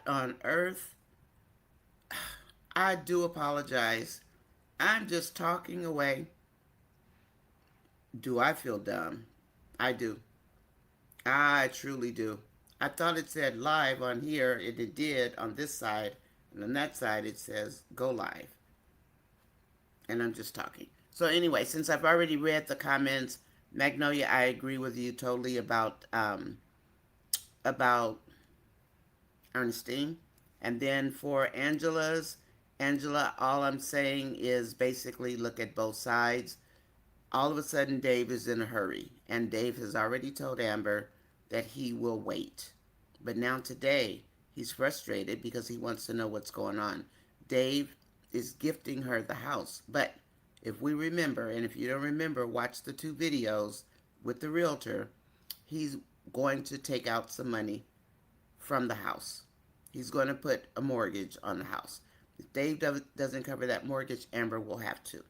What on earth? I do apologize. I'm just talking away. Do I feel dumb? I do. I truly do. I thought it said live on here, and it did on this side, and on that side it says go live. And I'm just talking. So anyway, since I've already read the comments, Magnolia, I agree with you totally about Ernestine. And then for Angela, all I'm saying is basically look at both sides. All of a sudden, Dave is in a hurry, and Dave has already told Amber that he will wait. But now today, he's frustrated because he wants to know what's going on. Dave is gifting her the house, but if we remember, and if you don't remember, watch the two videos with the realtor. He's going to take out some money from the house. He's going to put a mortgage on the house. If Dave doesn't cover that mortgage, Amber will have to.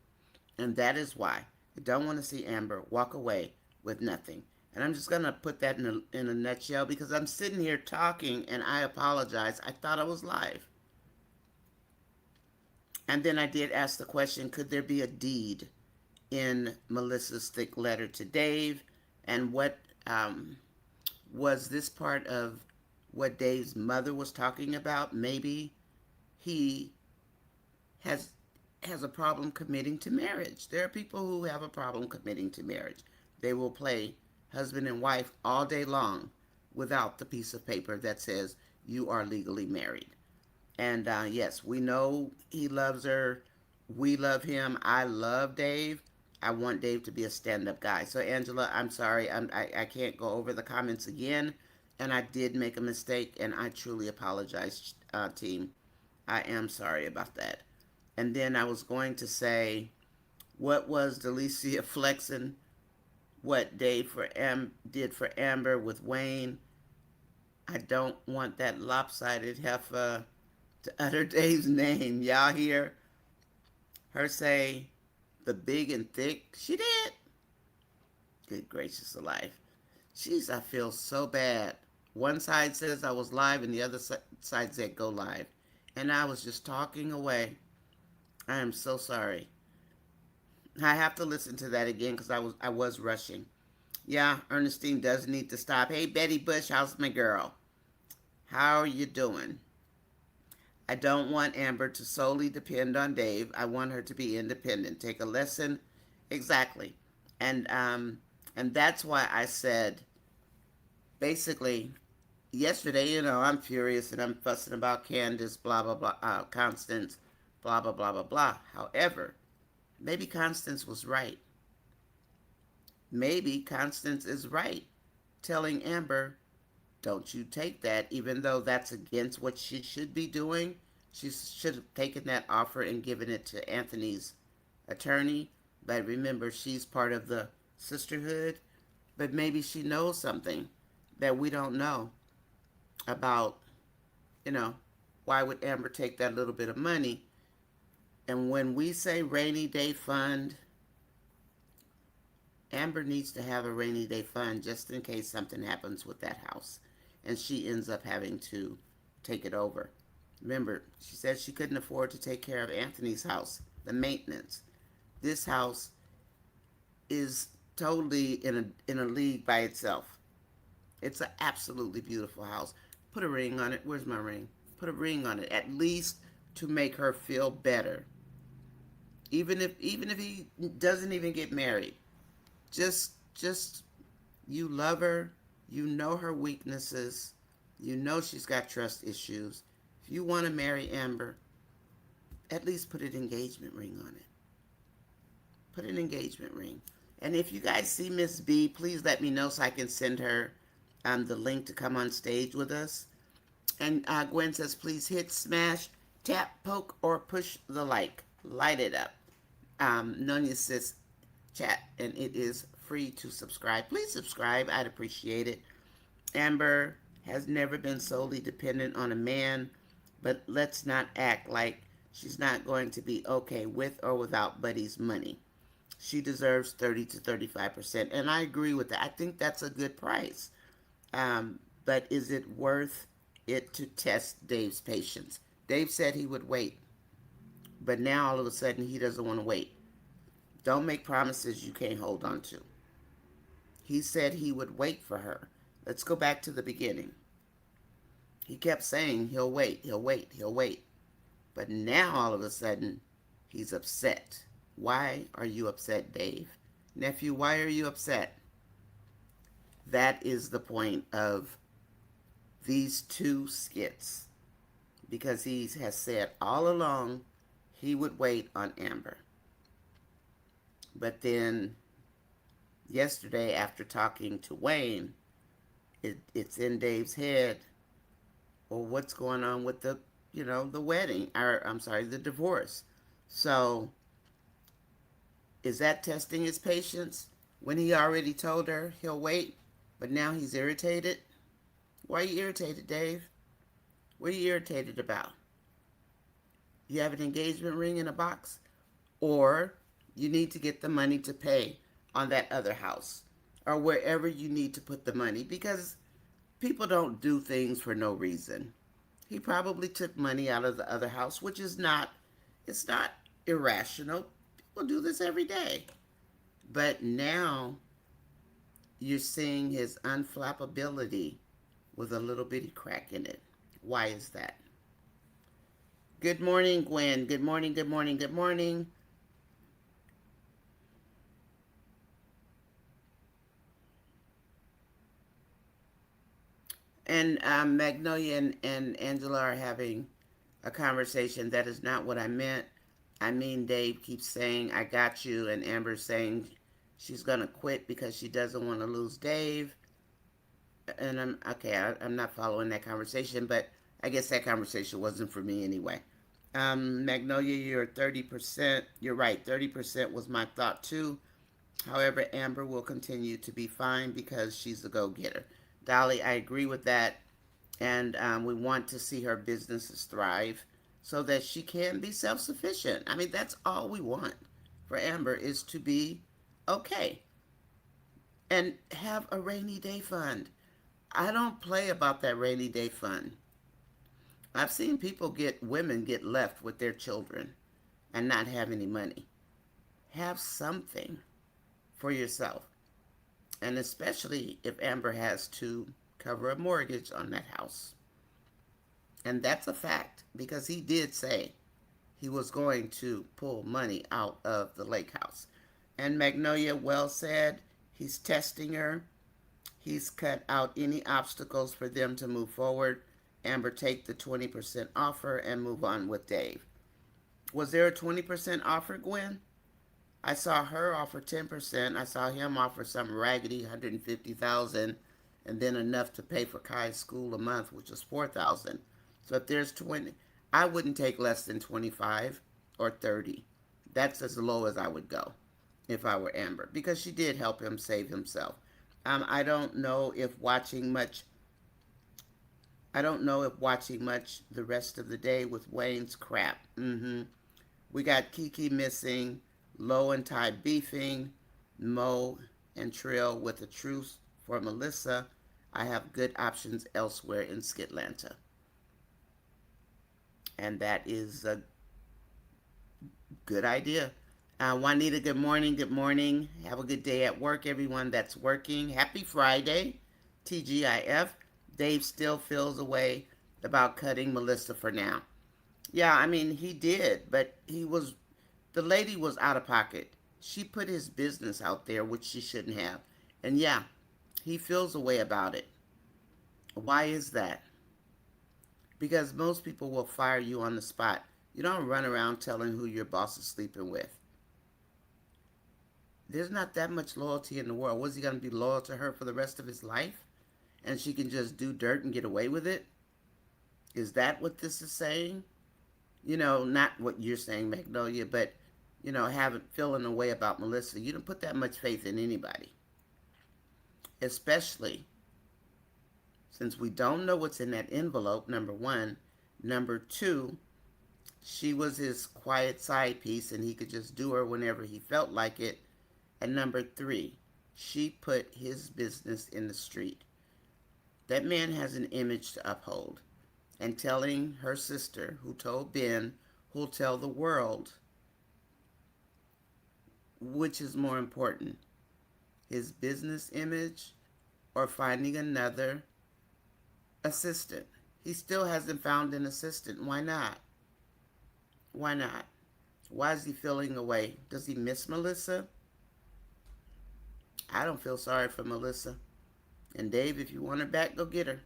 And that is why I don't want to see Amber walk away with nothing. And I'm just going to put that in a nutshell because I'm sitting here talking and I apologize. I thought I was live. And then I did ask the question, could there be a deed in Melissa's thick letter to Dave? And what was this part of what Dave's mother was talking about? Maybe he has has a problem committing to marriage. There are people who have a problem committing to marriage. They will play husband and wife all day long without the piece of paper that says you are legally married. And yes, we know he loves her. We love him. I love Dave. I want Dave to be a stand-up guy. So Angela, I'm sorry. I can't go over the comments again. And I did make a mistake, and I truly apologize, team. I am sorry about that. And then I was going to say, what was Delicia flexing? What Dave did for Amber with Wayne? I don't want that lopsided heifer to utter Dave's name. Y'all hear her say the big and thick? She did. Good gracious alive. Jeez, I feel so bad. One side says I was live and the other side said go live. And I was just talking away. I am so sorry. I have to listen to that again because I was rushing. Yeah, Ernestine does need to stop. Hey Betty Bush, how's my girl? How are you doing? I don't want Amber to solely depend on Dave. I want her to be independent. Take a lesson. Exactly. And that's why I said basically yesterday, I'm furious and I'm fussing about Candace, blah blah blah, Constance, blah blah blah blah blah. However, maybe Constance was right. Maybe Constance is right, telling Amber, don't you take that, even though that's against what she should be doing. She should have taken that offer and given it to Anthony's attorney. But remember, she's part of the sisterhood. But maybe she knows something that we don't know about, you know, why would Amber take that little bit of money? And when we say rainy day fund, Amber needs to have a rainy day fund just in case something happens with that house and she ends up having to take it over. Remember, she said she couldn't afford to take care of Anthony's house, the maintenance. This house is totally in a league by itself. It's an absolutely beautiful house. Put a ring on it. Where's my ring? Put a ring on it, at least to make her feel better. Even if he doesn't even get married, just you love her, you know her weaknesses, you know she's got trust issues. If you want to marry Amber, at least put an engagement ring on it. Put an engagement ring. And if you guys see Miss B, please let me know so I can send her the link to come on stage with us. And Gwen says, please hit, smash, tap, poke, or push the like. Light it up. NonyasisChat, and it is free to subscribe. Please subscribe. I'd appreciate it. Amber has never been solely dependent on a man, but let's not act like she's not going to be okay with or without Buddy's money. She deserves 30 to 35%, and I agree with that. I think that's a good price. But is it worth it to test Dave's patience. Dave said he would wait, but now all of a sudden he doesn't want to wait. Don't make promises you can't hold on to. He said he would wait for her. Let's go back to the beginning. He kept saying he'll wait, he'll wait, he'll wait. But now all of a sudden he's upset. Why are you upset, Dave? Nephew, why are you upset? That is the point of these two skits. Because he has said all along he would wait on Amber. But then yesterday, after talking to Wayne, it's in Dave's head. Well, what's going on with the wedding? Or, I'm sorry, the divorce. So, is that testing his patience when he already told her he'll wait, but now he's irritated? Why are you irritated, Dave? What are you irritated about? You have an engagement ring in a box? Or you need to get the money to pay on that other house or wherever you need to put the money, because people don't do things for no reason. He probably took money out of the other house, which is not, it's not irrational. People do this every day. But now you're seeing his unflappability with a little bitty crack in it. Why is that? Good morning, Gwen. Good morning, good morning, good morning. And Magnolia and Angela are having a conversation. That is not what I meant. I mean, Dave keeps saying, I got you, and Amber's saying she's going to quit because she doesn't want to lose Dave. And I'm not following that conversation, but I guess that conversation wasn't for me anyway. Magnolia, you're 30%. You're right, 30% was my thought too. However, Amber will continue to be fine because she's the go-getter. Dolly, I agree with that. And we want to see her businesses thrive so that she can be self-sufficient. I mean, that's all we want for Amber, is to be okay and have a rainy day fund. I don't play about that rainy day fund. I've seen women get left with their children and not have any money. Have something for yourself. And especially if Amber has to cover a mortgage on that house. And that's a fact, because he did say he was going to pull money out of the lake house. And Magnolia well said, he's testing her. He's cut out any obstacles for them to move forward. Amber, take the 20% offer and move on with Dave. Was there a 20% offer, Gwen? I saw her offer 10%. I saw him offer some raggedy 150,000, and then enough to pay for Kai's school a month, which was 4,000. So if there's 20, I wouldn't take less than 25 or 30. That's as low as I would go if I were Amber, because she did help him save himself. I don't know if watching much. I don't know if watching much the rest of the day with Wayne's crap. We got Kiki missing, Lo and Ty beefing, Mo and Trill with a truce for Melissa. I have good options elsewhere in Skitlanta. And that is a good idea. Juanita, good morning, good morning. Have a good day at work, everyone that's working. Happy Friday, TGIF. Dave still feels a way about cutting Melissa for now. Yeah, I mean, he did, but the lady was out of pocket. She put his business out there, which she shouldn't have. And yeah, he feels a way about it. Why is that? Because most people will fire you on the spot. You don't run around telling who your boss is sleeping with. There's not that much loyalty in the world. Was he going to be loyal to her for the rest of his life? And she can just do dirt and get away with it? Is that what this is saying? Not what you're saying, Magnolia, but, feeling a way about Melissa. You don't put that much faith in anybody. Especially since we don't know what's in that envelope, number one. Number two, she was his quiet side piece and he could just do her whenever he felt like it. And number three, she put his business in the street. That man has an image to uphold. and telling her sister, who told Ben, who'll tell the world, which is more important, his business image or finding another assistant. He still hasn't found an assistant. Why not? Why not? Why is he feeling away? Does he miss Melissa? I don't feel sorry for Melissa. And Dave, if you want her back, go get her.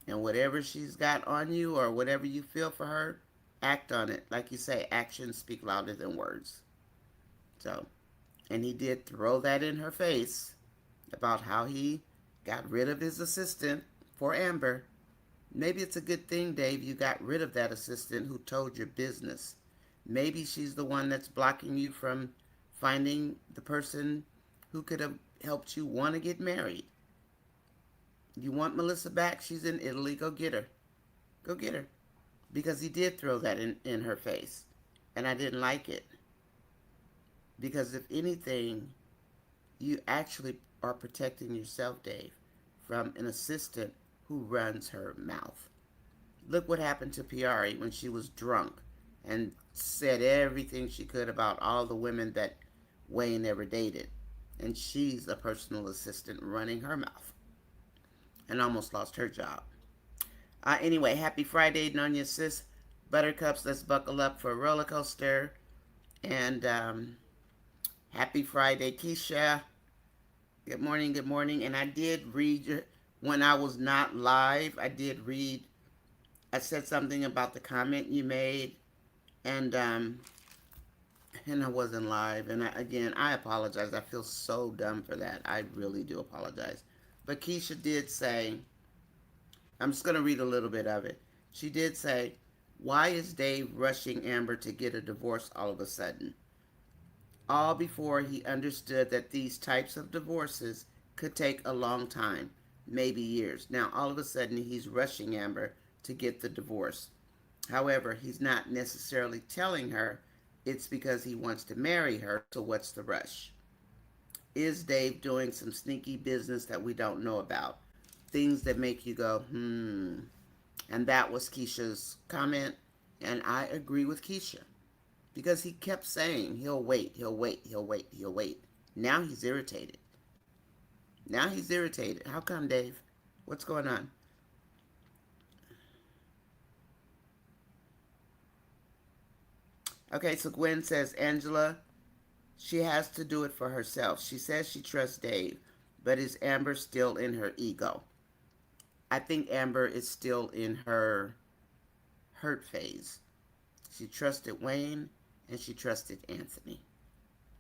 And whatever she's got on you or whatever you feel for her, act on it. Like you say, actions speak louder than words. So, and he did throw that in her face about how he got rid of his assistant for Amber. Maybe it's a good thing, Dave, you got rid of that assistant who told your business. Maybe she's the one that's blocking you from finding the person who could have helped you want to get married. You want Melissa back? She's in Italy. Go get her. Go get her. Because he did throw that in her face. And I didn't like it. Because if anything, you actually are protecting yourself, Dave, from an assistant who runs her mouth. Look what happened to Piari when she was drunk and said everything she could about all the women that Wayne ever dated. And she's a personal assistant running her mouth and almost lost her job. Anyway, happy Friday, Nonya Sis. Buttercups, let's buckle up for a roller coaster. And happy Friday, Keisha. Good morning, good morning. And I did read when I was not live. I said something about the comment you made, and I wasn't live. And again, I apologize. I feel so dumb for that. I really do apologize. But Keisha did say, I'm just going to read a little bit of it. She did say, why is Dave rushing Amber to get a divorce all of a sudden? All before he understood that these types of divorces could take a long time, maybe years. Now, all of a sudden, he's rushing Amber to get the divorce. However, he's not necessarily telling her it's because he wants to marry her, so what's the rush? Is Dave doing some sneaky business that we don't know about? Things that make you go, And that was Keisha's comment, and I agree with Keisha. Because he kept saying, he'll wait, he'll wait, he'll wait, he'll wait. Now he's irritated. Now he's irritated. How come, Dave? What's going on? Okay, so Gwen says, Angela, she has to do it for herself. She says she trusts Dave, but is Amber still in her ego? I think Amber is still in her hurt phase. She trusted Wayne and she trusted Anthony.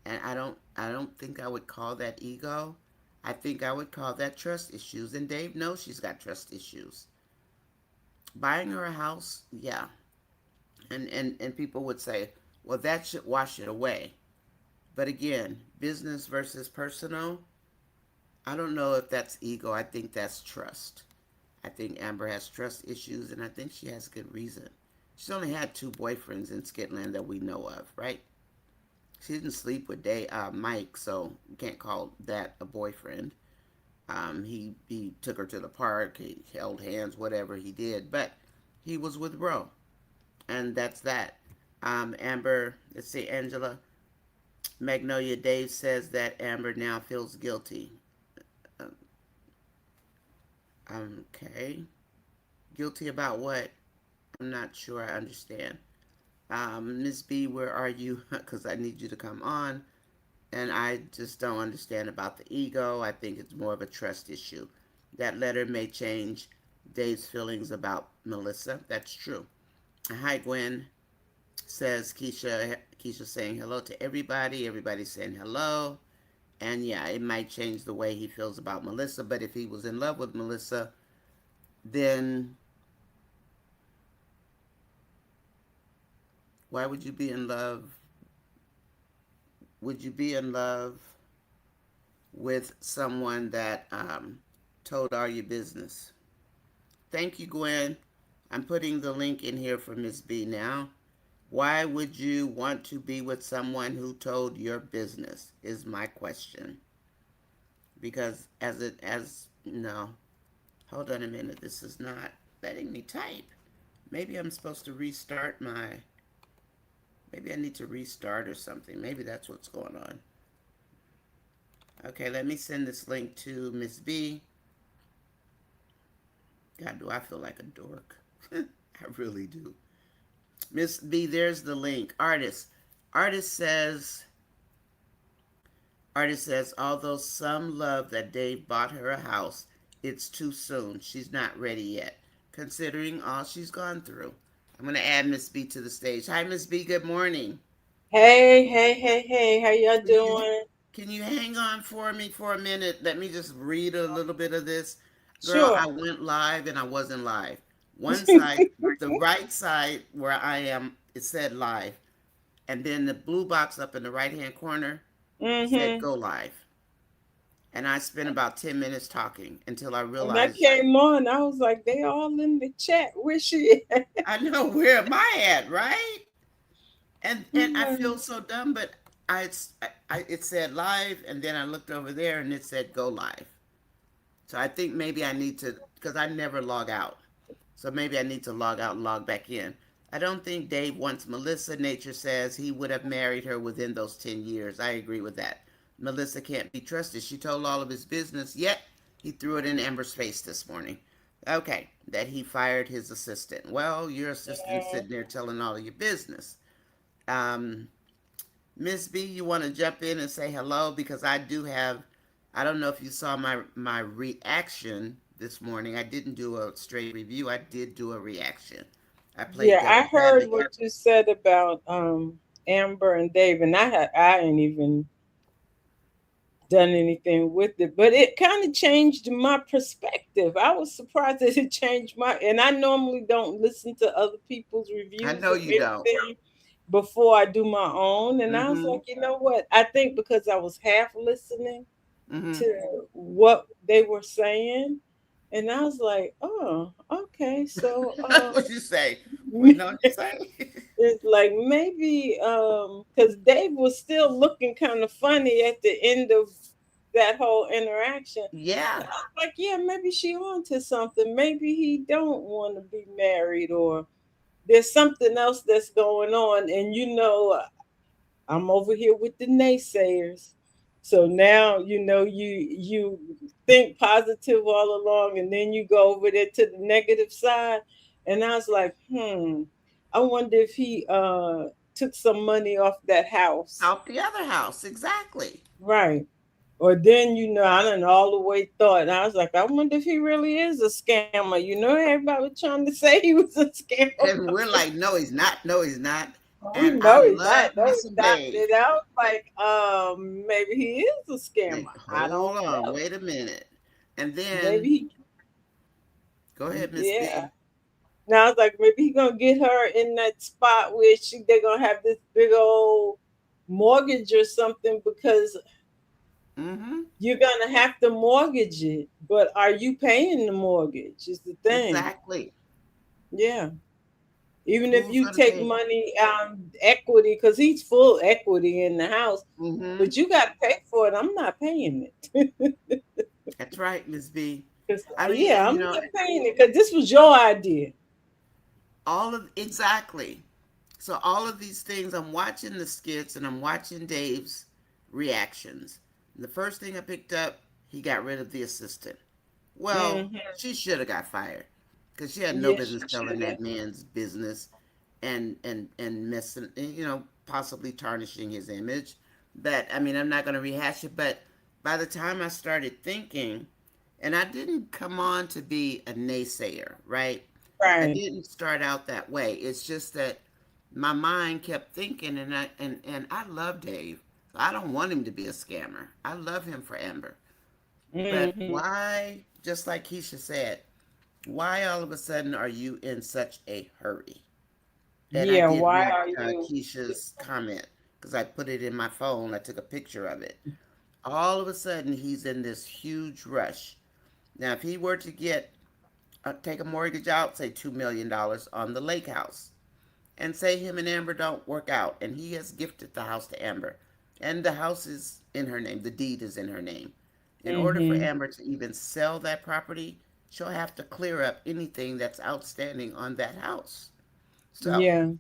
And I don't think I would call that ego. I think I would call that trust issues. And Dave knows she's got trust issues. Buying her a house, yeah. And people would say, well, that should wash it away. But again, business versus personal, I don't know if that's ego. I think that's trust. I think Amber has trust issues, and I think she has good reason. She's only had 2 boyfriends in Skitland that we know of, right? She didn't sleep with Mike, so you can't call that a boyfriend. He took her to the park, he held hands, whatever he did, but he was with Ro, and that's that. Amber, let's see, Angela, Magnolia Dave says that Amber now feels guilty. Okay. Guilty about what? I'm not sure I understand. Miss B, where are you? Because I need you to come on. And I just don't understand about the ego. I think it's more of a trust issue. That letter may change Dave's feelings about Melissa. That's true. Hi, Gwen, says Keisha. Keisha saying hello to everybody. Everybody's saying hello. And yeah, it might change the way he feels about Melissa. But if he was in love with Melissa, then why would you be in love? Would you be in love with someone that told all your business? Thank you, Gwen. I'm putting the link in here for Miss B now. Why would you want to be with someone who told your business is my question. Because no, hold on a minute. This is not letting me type. Maybe I'm supposed to restart my. Maybe I need to restart or something. Maybe that's what's going on. Okay, let me send this link to Miss B. God, do I feel like a dork? I really do. Miss B, there's the link. Artist says, Artist says, although some love that Dave bought her a house, it's too soon. She's not ready yet, considering all she's gone through. I'm going to add Miss B to the stage. Hi, Miss B. Good morning. Hey, hey, hey, hey, how y'all Can you doing? can you hang on for me for a minute? Let me just read a little bit of this. Girl, Sure. I went live and I wasn't live. One side, the right side where I am, it said live. And then the blue box up in the right hand corner said Mm-hmm. go live. And I spent about 10 minutes talking until I When I realized came on, I was like, they all in the chat. Where she at? I know where am I at, right? And I feel so dumb, but it said live, and then I looked over there and it said go live. So I think maybe I need to, because I never log out. So maybe I need to log out and log back in. I don't think Dave wants Melissa. Nature says he would have married her within those 10 years. I agree with that. Melissa can't be trusted. She told all of his business, yet he threw it in Amber's face this morning. Okay, that he fired his assistant. Well, your assistant's Yeah, sitting there telling all of your business. Um, Miss B, you want to jump in and say hello because I do have. I don't know if you saw my reaction this morning. I didn't do a straight review. I did do a reaction. I played yeah, I devil's heard what advocate. you said about Amber and Dave, and I ain't even done anything with it, but it kind of changed my perspective. I was surprised that it changed my, and I normally don't listen to other people's I reviews know of you don't. anything before I do my own. And I was Mm-hmm. like, you know what? I think because I was half listening Mm-hmm. to what they were saying, and I was like, oh, okay. So What'd you say? Waiting on you say? it's like maybe because Dave was still looking kind of funny at the end of that whole interaction. Yeah. And I was like, yeah, maybe she on to something. Maybe he don't want to be married, or there's something else that's going on. And I'm over here with the naysayers. So now you think positive all along, and then you go over there to the negative side. And I was like, I wonder if he took some money off that house. Out the other house. Exactly. Right. Or then, I done all the way thought. And I was like, I wonder if he really is a scammer. Everybody was trying to say he was a scammer. And we're like, no, he's not. No, he's not. We And I know he's not. love No, me he's some not. Dave. And I was like, maybe he is a Hey, scammer. I hold don't on. know. Wait a minute. And then, Maybe go ahead, Miss yeah. B. Now I was like, maybe he gonna get her in that spot where they're gonna have this big old mortgage or something, because Mm-hmm. you're gonna have to mortgage it. But are you paying the mortgage? Is the thing. Exactly. Yeah. Even if Who's you gonna take pay? money equity, because he's full equity in the house, Mm-hmm. but you got to pay for it. I'm not paying it. That's right, Miss B. 'Cause, I mean, yeah, and I'm not paying it because this was your idea. all of exactly. So all of these things, I'm watching the skits and I'm watching Dave's reactions. And the first thing I picked up, he got rid of the assistant. Well, Hmm. she should have got fired because she had no Yes, business you telling should have. that man's business and messing, possibly tarnishing his image. But I mean, I'm not going to rehash it. But by the time I started thinking, and I didn't come on to be a naysayer, right? I Right. didn't start out that way. It's just that my mind kept thinking, and I love Dave. I don't want him to be a scammer. I love him for Amber. But Hmm. why, just like Keisha said, why all of a sudden are you in such a hurry? And I Yeah. did Why read are you? Keisha's comment because I put it in my phone. I took a picture of it. All of a sudden, he's in this huge rush. Now, if he were to take a mortgage out, say $2 million on the lake house, and say him and Amber don't work out, and he has gifted the house to Amber, and the house is in her name, the deed is in her name. In order for Hmm. Amber to even sell that property, she'll have to clear up anything that's outstanding on that house. So, Yeah.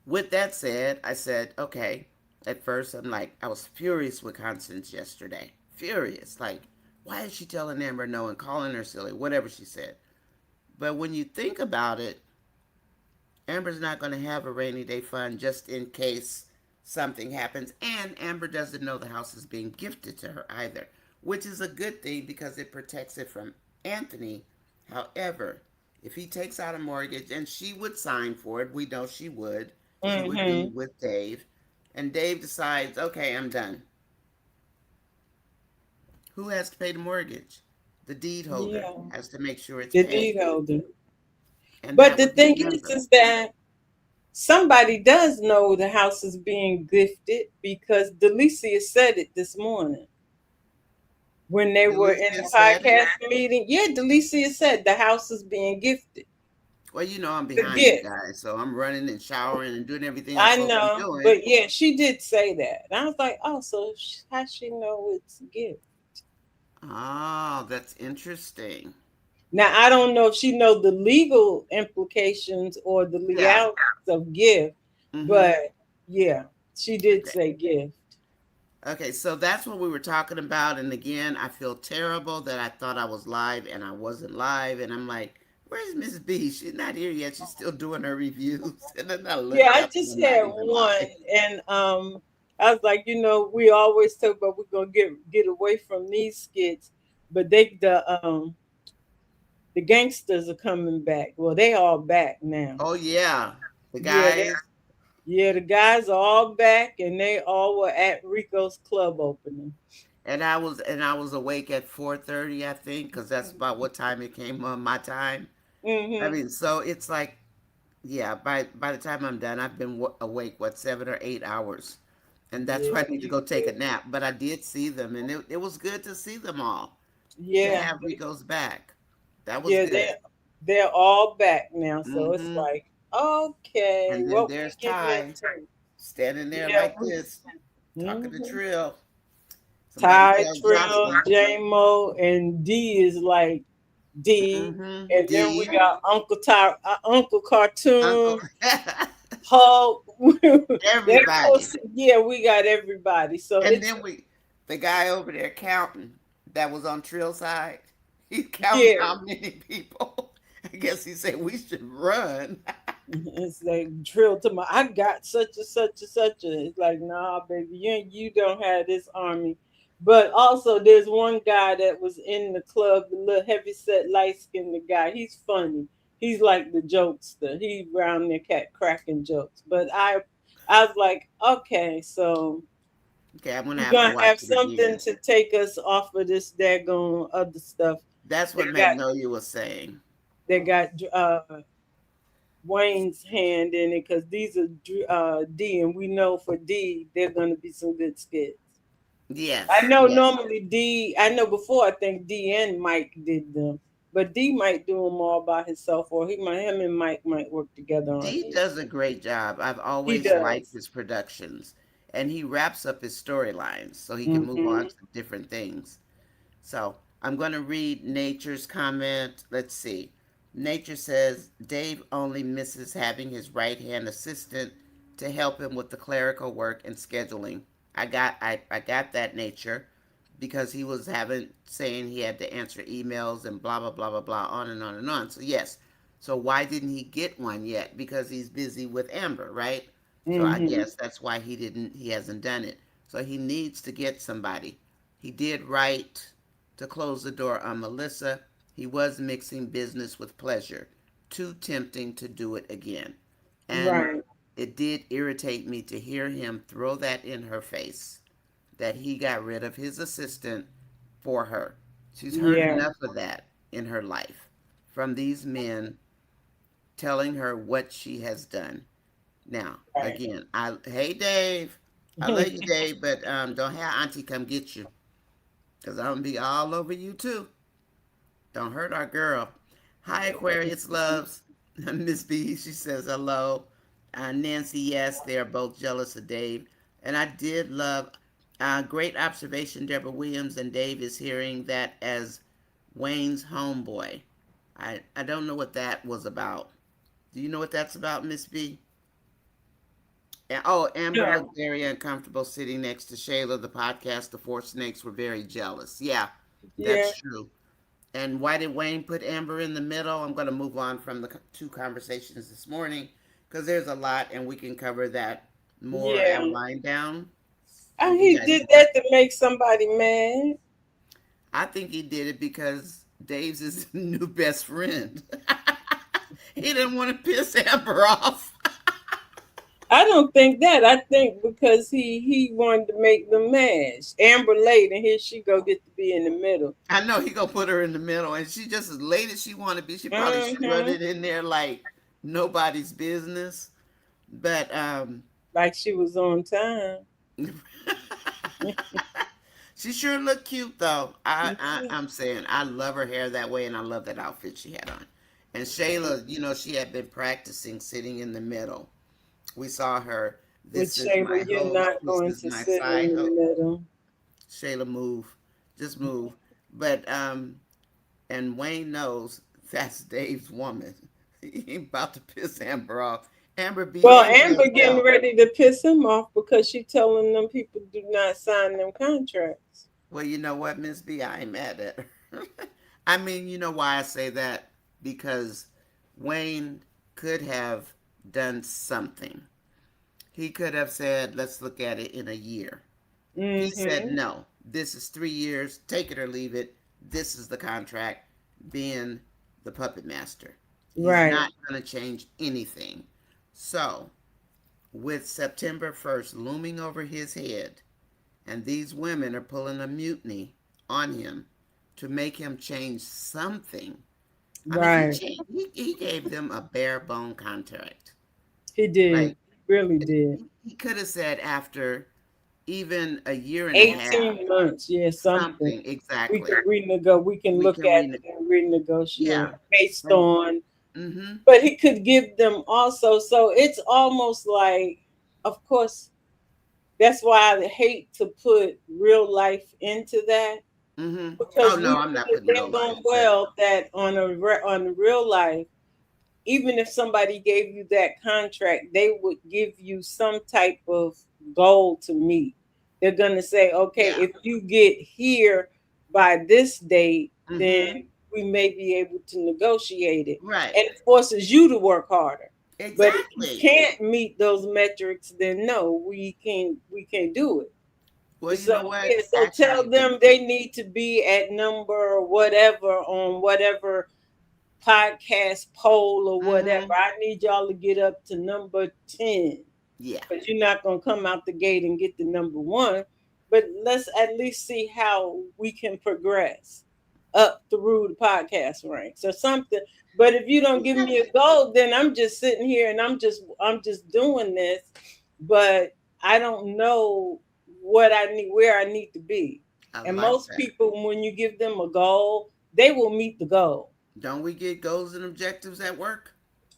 with that said, I said, okay. At first, I'm like, I was furious with Constance yesterday. Furious. Like, why is she telling Amber no and calling her silly? Whatever she said. But when you think about it, Amber's not going to have a rainy day fund just in case something happens. And Amber doesn't know the house is being gifted to her either, which is a good thing because it protects it from Anthony. However, if he takes out a mortgage and she would sign for it, we know she would be Mm-hmm. with Dave, and Dave decides, okay, I'm done. Who has to pay the mortgage? The deed holder Yeah. has to make sure it's The paid, deed holder. and But that the would be thing Amber. is that somebody does know the house is being gifted because Delicia said it this morning when they were in Delicia the said it. podcast meeting. Yeah, Delicia said the house is being gifted. Well, I'm The behind you gift. guys, so I'm running and showering and doing everything I'm I supposed to be know, doing. but yeah, she did say that. And I was like, oh, so how she know it's a gift? Oh, that's interesting. Now I don't know if she know the legal implications or the Yeah. legalities of gift, Mm-hmm. but yeah, she did Okay. say gift. Okay, so that's what we were talking about. And again, I feel terrible that I thought I was live and I wasn't live. And I'm like, where's Miss B? She's not here yet. She's still doing her reviews. And then I Yeah, looked I up and just I'm not had even one, live. and I was like, we always talk about we're gonna get away from these skits, but the gangsters are coming back. Well, they all back now. Oh, yeah. The Yeah, guys. the guys are all back, and they all were at Rico's club opening. And I was awake at 4:30, I think, because that's about what time it came on my time. I Hmm. mean, so it's like, yeah, by the time I'm done, I've been awake, what, 7 or 8 hours. And that's why Yeah, I need to you go take a good. nap. But I did see them, and it was good to see them all, to Yeah, have Rico's back. That was yeah, good. they're all back now. So it's Hmm. like, okay, And then what there's we getting Ty into? standing there Yeah, like this, talking to hmm. Trill. Somebody Ty, tell Trill, Jocelyn. J-Mo, and D is like D. And then we D, got Uncle Uncle, Cartoon, Hulk. They're everybody. close. Yeah, we got everybody. So And it's then the guy over there counting that was on Trill's side, he's counting yeah. how many people. I guess he said we should run. It's like drill to my. I got such and such and such. It's like, nah, baby, you don't have this army. But also, there's one guy that was in the club, the little heavy set, light skinned guy. He's funny. He's like the jokester. He round there cat cracking jokes. But I was like, okay, so Okay, I'm gonna we're have to gonna watch have it something again. to take us off of this daggone other stuff. That's They what got Magnolia was saying. they got Wayne's hand in it because these are D, and we know for D they're going to be some good skits. I Yes, know yes. normally D. I know before I think D and Mike did them, but D might do them all by himself, or him and Mike might work together on D it. does a great job. I've He always liked does. his productions, and he wraps up his storylines so he can move on Hmm. to different things. So I'm going to read Nature's comment. Let's see. Nature says Dave only misses having his right hand assistant to help him with the clerical work and scheduling. I got that, Nature, because he was having saying he had to answer emails and blah blah blah blah blah on and on and on. So yes. So why didn't he get one yet? Because he's busy with Amber, right? So I Hmm. guess that's why he hasn't done it. So he needs to get somebody. He did write to close the door on Melissa. He was mixing business with pleasure. Too tempting to do it again. And Right. it did irritate me to hear him throw that in her face that he got rid of his assistant for her. She's heard Yeah. enough of that in her life from these men telling her what she has done. Now, Right. again, hey Dave, I love you, Dave, but don't have Auntie come get you, cause I'm gonna be all over you too. Don't hurt our girl. Hi, Aquarius loves. Miss B, she says hello. Nancy, yes, they are both jealous of Dave. And I did love, great observation, Deborah Williams, and Dave is hearing that as Wayne's homeboy. I don't know what that was about. Do you know what that's about, Miss B? Oh, Amber No. looked very uncomfortable sitting next to Shayla. The podcast, The Four Snakes, were very jealous. Yeah, Yeah. that's true. And why did Wayne put Amber in the middle? I'm going to move on from the two conversations this morning because there's a lot and we can cover that more Yeah. at wind down. And If you he guys did want. that to make somebody mad. I think he did it because Dave's his new best friend. He didn't want to piss Amber off. I don't think that. I think because he wanted to make them mad. Amber late, and here she go get to be in the middle. I know he gonna put her in the middle, and she just as late as she want to be. She probably Hmm. strutted in there like nobody's business. But Like she was on time. she sure looked cute though. I'm saying I love her hair that way, and I love that outfit she had on. And Shayla, she had been practicing sitting in the middle. We saw her. With This is Shayla, my you're host. not This going is to my sit in side the host. middle. Shayla, move, just move. But and Wayne knows that's Dave's woman. He ain't about to piss Amber off. Amber, Well, behave Amber getting yourself. ready to piss him off because she telling them people do not sign them contracts. Well, you know what, Miss B, I ain't mad at her. I mean, you know why I say that? Because Wayne could have done something. He could have said, let's look at it in a year. He said, Mm-hmm. no, this is 3 years, take it or leave it. This is the contract, being the puppet master. He's Right. not going to change anything. So, with September 1st looming over his head, and these women are pulling a mutiny on him to make him change something. I mean, Right. he gave them a bare bone contract. He did. Like, Really did. he could have said after even a year and a half, 18 months. Yeah, something. something We exactly. can renegotiate. We can We look can at read it it. and renegotiate Yeah. based And, on. mm-hmm. But he could give them also. So it's almost like, of course, that's why I hate to put real life into that Mm-hmm. Oh because we no, know I'm not that putting they no life. know But well that on real life, even if somebody gave you that contract, they would give you some type of goal to meet. They're gonna say, okay, yeah. if you get here by this date, then Mm-hmm. we may be able to negotiate it. Right. And it forces you to work harder. But if you Exactly. can't meet those metrics, then no, we can't do it. Well, you So know what? yeah, so tell Actually, the them they need to be at number whatever on whatever podcast poll or whatever. mm-hmm. I need y'all to get up to number 10. Yeah. But you're not gonna come out the gate and get the number one. But let's at least see how we can progress up through the podcast ranks or something. But if you don't give me a goal, then I'm just sitting here and I'm just doing this, but I don't know what I need, where I need to be. I And like most that. people, when you give them a goal, they will meet the goal Don't we get goals and objectives at work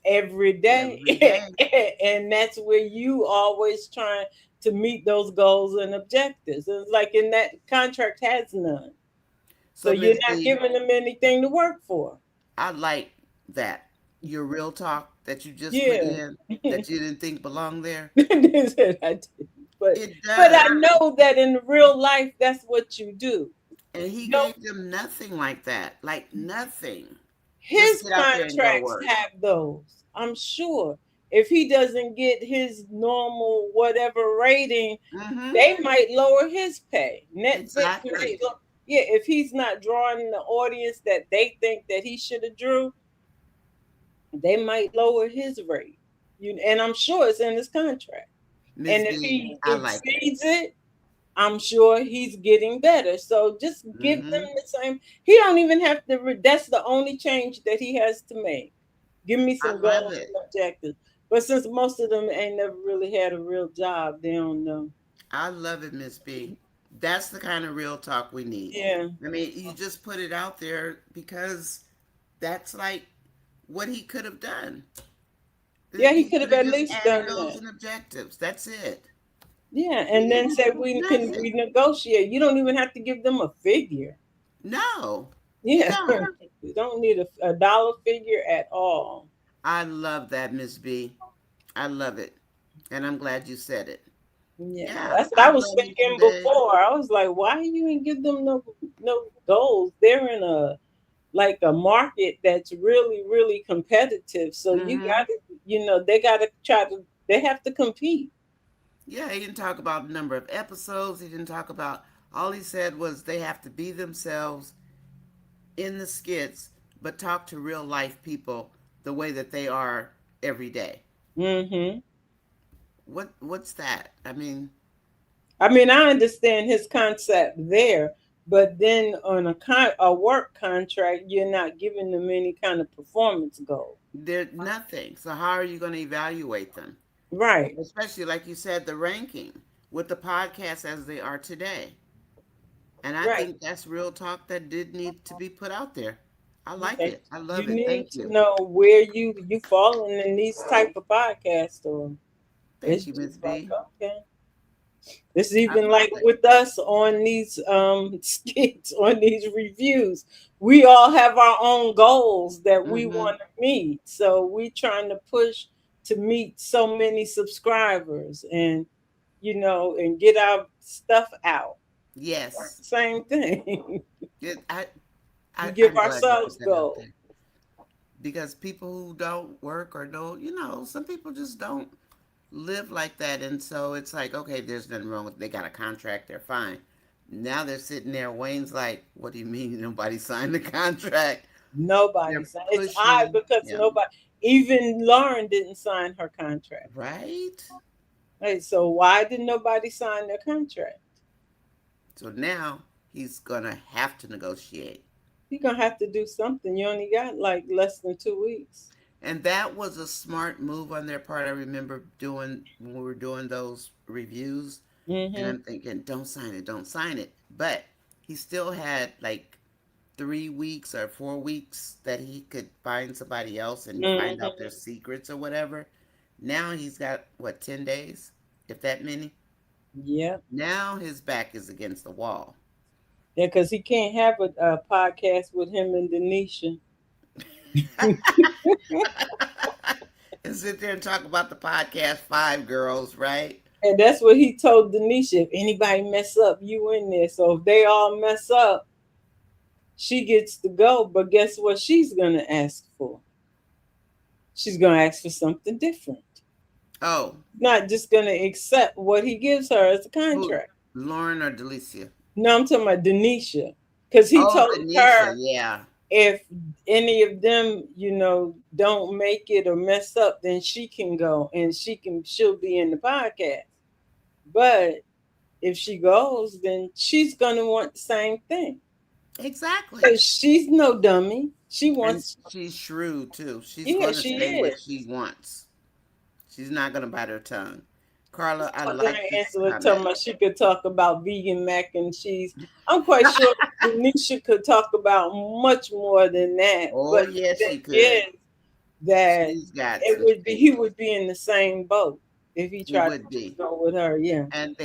every day. every day? And that's where you always trying to meet those goals and objectives. It's like in that contract has none. So So, you're Miss not B, giving them anything to work for. I like that. Your real talk that you just put Yeah. in that you didn't think belonged there. That's what I did. But It but I does. know that in real life that's what you do. And he No, gave them nothing like that. Like nothing. Just his get out there and go to contracts work. have those. I'm sure. If he doesn't get his normal whatever rating, Mm-hmm. they might lower his pay. Netflix might, Exactly. yeah, if he's not drawing the audience that they think that he should have drew, they might lower his rate. And I'm sure it's in his contract. Miss And if B, he I like it. exceeds it, I'm sure he's getting better. So just give them Mm-hmm. the same. He don't even have to. That's the only change that he has to make. Give me I some love goals it. and objectives. But since most of them ain't never really had a real job, they don't know. I love it, Miss B. That's the kind of real talk we need. Yeah, I mean, you just put it out there because that's like what he could have done. yeah, he He could could have have at just least added done goals that. and objectives. That's it. Yeah, He and then didn't say do we can nothing. renegotiate. You don't even have to give them a figure. No. You Yeah. don't. You don't need a dollar figure at all. I love that, Miss B. I love it. And I'm glad you said it. Yeah, Yeah, that's what I I was love me some thinking Dave. before. I was like, why you ain't give them no goals? They're in a like a market that's really really competitive. So you Mm-hmm. got to, they got to try to. They have to compete. Yeah, he didn't talk about the number of episodes. He didn't talk about, all he said was they have to be themselves in the skits, but talk to real life people the way that they are every day. Hmm. What's that? I mean, I mean, I understand his concept there, but then on a work contract, you're not giving them any kind of performance goal. they're nothing. So how are you going to evaluate them? Right. Especially like you said, the ranking with the podcasts as they are today. And I Right. think that's real talk that did need to be put out there. I like Okay. it. I You love it. need Thank to you. know where you falling in these type of podcasts, or it's Thank you, Miss just like, B. okay. It's I even love like it. with us on these skits, on these reviews. We all have our own goals that we Mm-hmm. want to meet. So we trying to push to meet so many subscribers and and get our stuff out. Yes. Same thing. It, We give I'm glad you put ourselves that out goals. there. Because people who don't work or don't, some people just don't live like that. And so it's like, okay, there's nothing wrong with, they got a contract, they're fine. Now they're sitting there. Wayne's like, what do you mean nobody signed the contract? Nobody They're signed. It's odd pushing because him, even Lauren didn't sign her contract. right? Hey, so why did nobody sign their contract? So now he's going to have to negotiate. You're gonna have to do something. You only got like less than 2 weeks. And that was a smart move on their part. I remember doing, when we were doing those reviews, and Hmm. I'm thinking, don't sign it, don't sign it. But he still had like 3 weeks or 4 weeks that he could find somebody else and find out their Hmm. secrets or whatever. Now he's got, what, 10 days, if that many? Yep. Now his back is against the wall. Yeah, because he can't have a podcast with him and Denisha. And sit there and talk about the podcast Five Girls, right? And that's what he told Denisha. If anybody mess up, you in there. So if they all mess up, she gets to go. But guess what she's gonna ask for? She's gonna ask for something different. Oh, Not just gonna accept what he gives her as a who? contract. Lauren or Delicia? No, I'm talking about Denisha. Because he Oh, told Denisha, her yeah. if any of them, don't make it or mess up, then she can go and she'll be in the podcast. But if she goes, then she's gonna want the same thing. Exactly. Because she's no dummy. She And wants, she's shrewd too. She's yeah, going to she say what is. she wants. She's not going to bite her tongue. Carla, I Talking like this Angela talking comment. about she could talk about vegan mac and cheese. I'm quite sure Denisha could talk about much more than that. Oh, But yes, the she thing could. is that She's got it some would be he things. would be in the same boat if he He tried would to just be. go with her. Yeah, And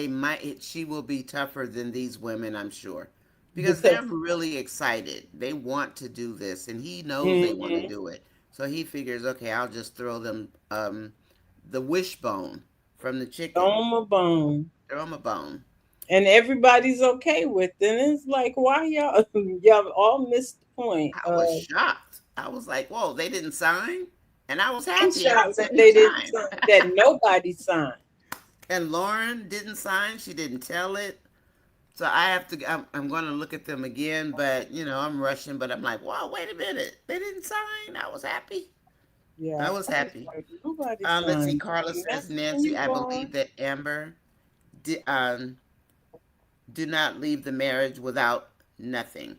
she will be tougher than these women, I'm sure. Because they're because really excited. They want to do this, and he knows they want to mm-hmm, do it. So he figures, okay, I'll just throw them the wishbone from the chicken. throw him a bone, Throw them a bone. and everybody's okay with it. And it's like, why y'all all missed the point. I was shocked. I was like, whoa, they didn't sign? And I was I'm happy. I shocked was that sitting they didn't Chime. sign, that nobody signed. And Lauren didn't sign. She didn't tell it. So I have to, I'm going to look at them again, but, I'm rushing. But I'm like, wow, wait a minute. They didn't sign. I was happy. Yeah, I was I was happy. like, nobody Let's see. signed. Carla And says, that's when Nancy, you I going. believe that Amber di- um, do not leave the marriage without nothing.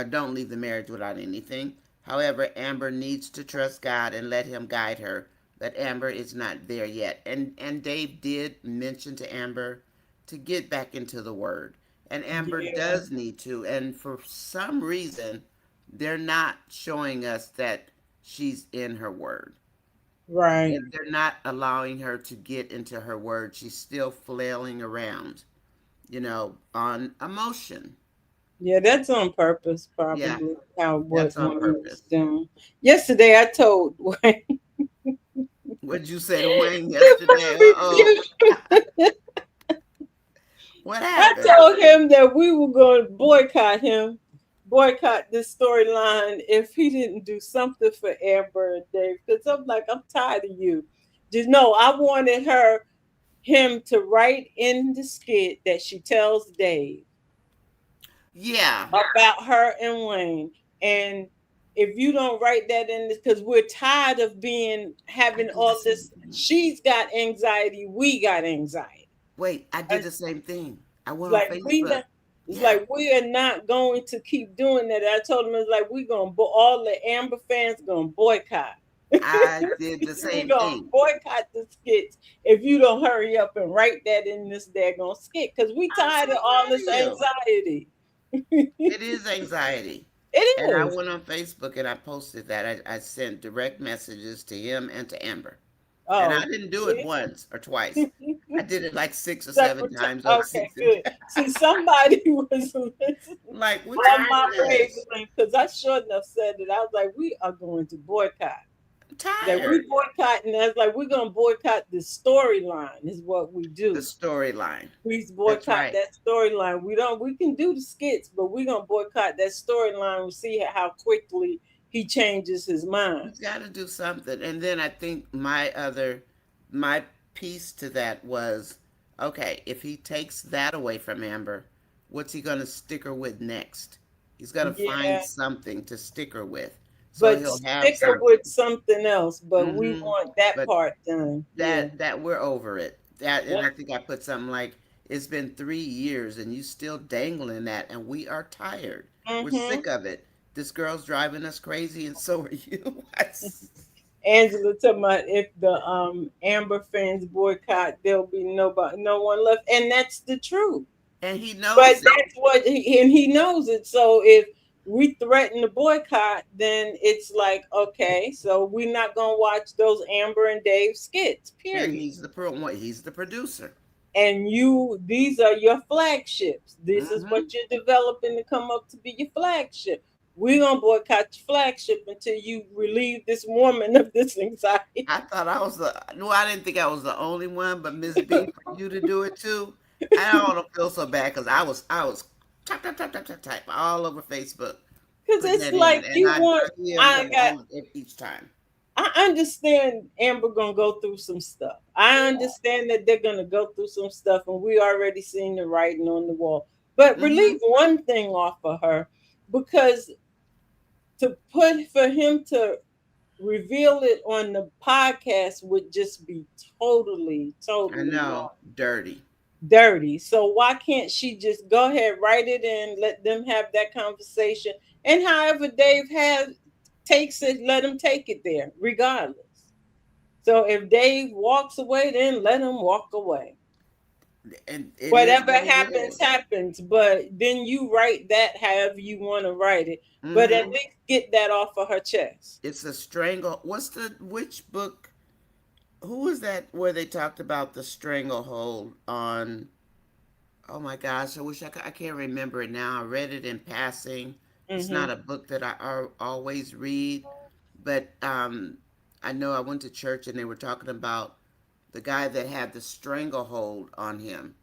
Don't leave the marriage without anything. However, Amber needs to trust God and let Him guide her. That Amber is not there yet. And Dave did mention to Amber to get back into the Word. And Amber Yeah, does need to. And for some reason, they're not showing us that she's in her Word. right. They're not allowing her to get into her Word. She's still flailing around, on emotion. Yeah, that's on purpose, Yeah, probably. How what that's on Wayne was purpose. doing. Yesterday, I told Wayne. What'd you say to Wayne yesterday? Uh-oh. What I happened? told him that we were going to boycott him, boycott this storyline if he didn't do something for Amber and Dave. Because I'm like, I'm tired of you. Just no, I wanted him to write in the skit that she tells Dave Yeah. about her and Wayne. And if you don't write that in this, because we're tired of being I having did the all same this, thing. she's got anxiety, we got anxiety. Wait, I did And the same thing. I it's went on like we Facebook. not, it's Yeah, like we are not going to keep doing that. I told him it's like we're gonna all the Amber fans gonna boycott. I did the We're same gonna thing. boycott the skits if you don't hurry up and write that in this daggone skit because we I'm so tired of all tired this of you. anxiety. It is anxiety. It And I is. went on Facebook and I posted that. I sent direct messages to him and to Amber. And I Oh, didn't do it see? once or twice. I did it like 6 or 7 Separate times or okay, six. good. See, somebody was listening Like, we're on tired my of this. wavelength because I sure enough said it. I was like, we are going to boycott. I'm That we tired. boycott, and that's like we're gonna boycott the storyline is what we The do. storyline. We That's boycott right. that storyline. We don't. We can do the skits, but we're gonna boycott that storyline. We'll see how quickly he changes his mind. He's got to do something. And then I think my piece to that was, okay, if he takes that away from Amber, what's he going to stick her with next? He's going to find Yeah, something to stick her with. So but he'll have stick her with something. something else. But we Hmm. want that But part done. Yeah. that we're over it. That, and Yeah. I think I put something like, it's been 3 years and you still dangling that, and we are tired. We're Mm-hmm. sick of it. This girl's driving us crazy, and so are you. Angela talking about if the Amber fans boycott, there'll be nobody, no one left, and that's the truth. And he But knows it. that's what and he knows it. So if we threaten to boycott, then it's like okay, so we're not gonna watch those Amber and Dave skits. And Period. he's the producer. And these are your flagships. This is what Hmm. you're developing to come up to be your flagship. We're gonna boycott your flagship until you relieve this woman of this anxiety. I thought I was the no, I didn't think I was the only one, but Miss B, for you to do it too, I don't feel so bad because I was type type type type type type all over Facebook Because putting it's that in, like and you I want. DM'd I them got. all each time. I understand Amber gonna go through some stuff. I understand that they're gonna go through some stuff, and we already seen the writing on the wall. But Hmm. relieve one thing off of her, because to put for him to reveal it on the podcast would just be totally, I totally know, dirty. dirty. So why can't she just go ahead, write it in, let them have that conversation, and however Dave has takes it, let him take it there, regardless. So if Dave walks away, then let him walk away. And it is Whatever what it happens, is. happens. But then you write that however you want to write it. But at Hmm. least get that off of her chest. It's a strangle. What's the which book? Who was that where they talked about the stranglehold on? Oh my gosh, I wish I could. I can't remember it now. I read it in passing. It's Hmm. not a book that always read, but I know I went to church and they were talking about the guy that had the stranglehold on him,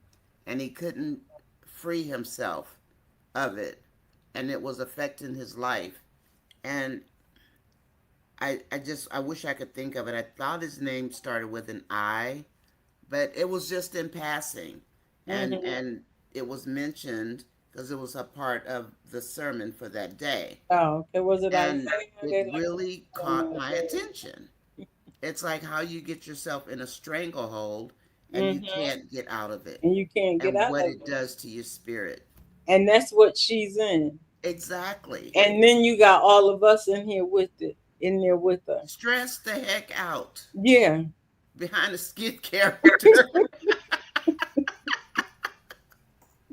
and he couldn't free himself of it, and it was affecting his life. And I wish I could think of it. I thought his name started with an I, but it was just in passing, Hmm. and it was mentioned because it was a part of the sermon for that day, Oh, okay. Was it Isaiah? and it They like really caught my attention. It's like how you get yourself in a stranglehold and you Mm-hmm. can't get out of it, And you can't get and out what of it it. does to your spirit. And that's what she's in. Exactly. And then you got all of us in here with it, in there with her. Stress the heck out Yeah. behind a skit character.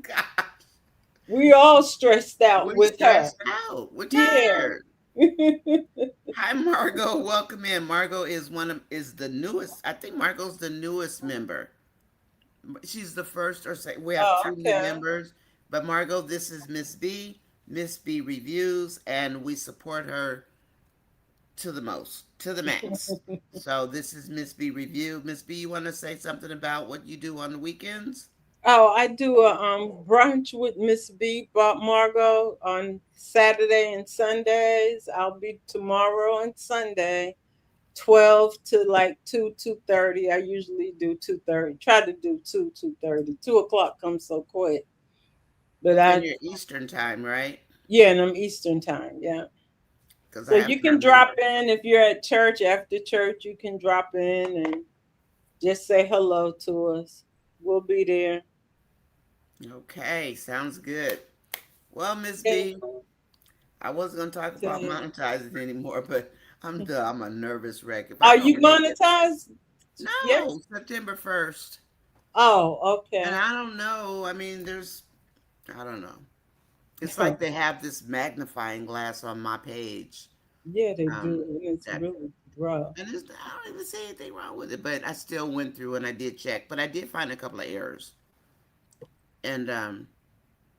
God, We all stressed out we're with her. stressed out. We're Yeah. tired. Hi, Margot. Welcome in. Margot is the newest. I think Margot's the newest member. She's the first or second. We have Oh, two new okay. members. But Margot, this is Miss B. Miss B reviews, and we support her to the most, to the max. So this is Miss B review. Miss B, you want to say something about what you do on the weekends? Oh, I do a brunch with Miss B, Margot, on Saturday and Sundays. I'll be tomorrow and Sunday, 12 to like 2:30. I usually do 2:30. Try to do 2:30. 2 o'clock comes so quick, but And I you're Eastern time, right? yeah, and I'm Eastern time. Yeah, Because so I have you can time. drop in if you're at church. After church, you can drop in and just say hello to us. We'll be there. Okay, sounds good. Well, Miss Okay. B, I wasn't gonna talk about monetizing anymore, but I'm done. I'm a nervous wreck. If I Are you don't make it, monetized? Yes. no, September 1st, Oh, and okay. I don't know. I mean, I don't know. It's like they have this magnifying glass on my page. Yeah, they do. Um, And it's that really rough. and I don't even say anything wrong with it, but I still went through and I did check, but I did find a couple of errors, and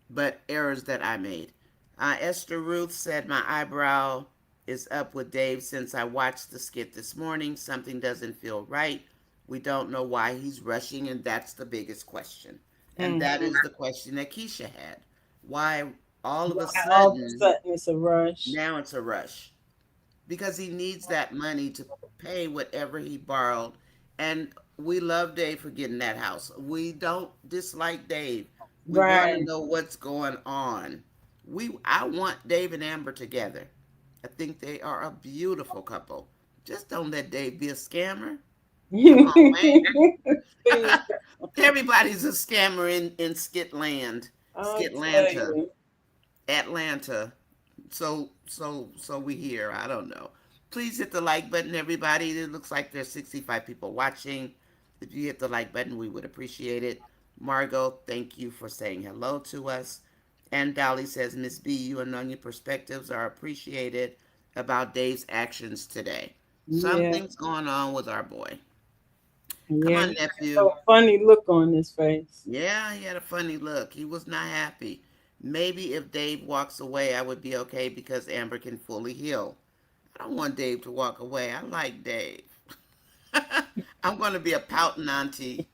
but errors that I made. Esther Ruth said my eyebrow is up with Dave since I watched the skit this morning. Something doesn't feel right. We don't know why he's rushing, and that's the biggest question. And that Mm-hmm. is the question that Keisha had. Why all of a Why all of a sudden sudden it's a rush? now it's a rush? Because he needs that money to pay whatever he borrowed. And we love Dave for getting that house. We don't dislike Dave. We want to Right. know what's going on. I want Dave and Amber together. I think they are a beautiful couple. Just don't let Dave be a scammer. Come on, Please, man. Everybody's a scammer in Skitland, I'll tell Skitlanta, you. Atlanta. So we here. I don't know. Please hit the like button, everybody. It looks like there's 65 people watching. If you hit the like button, we would appreciate it. Margot, thank you for saying hello to us. And Dolly says, Miss B, you and Nonya perspectives are appreciated about Dave's actions today. Yeah, Something's going on with our boy. Come yeah. on, He nephew. got a funny look on his face. Yeah, he had a funny look. He was not happy. Maybe if Dave walks away, I would be okay because Amber can fully heal. I don't want Dave to walk away. I like Dave. I'm going to be a pouting auntie.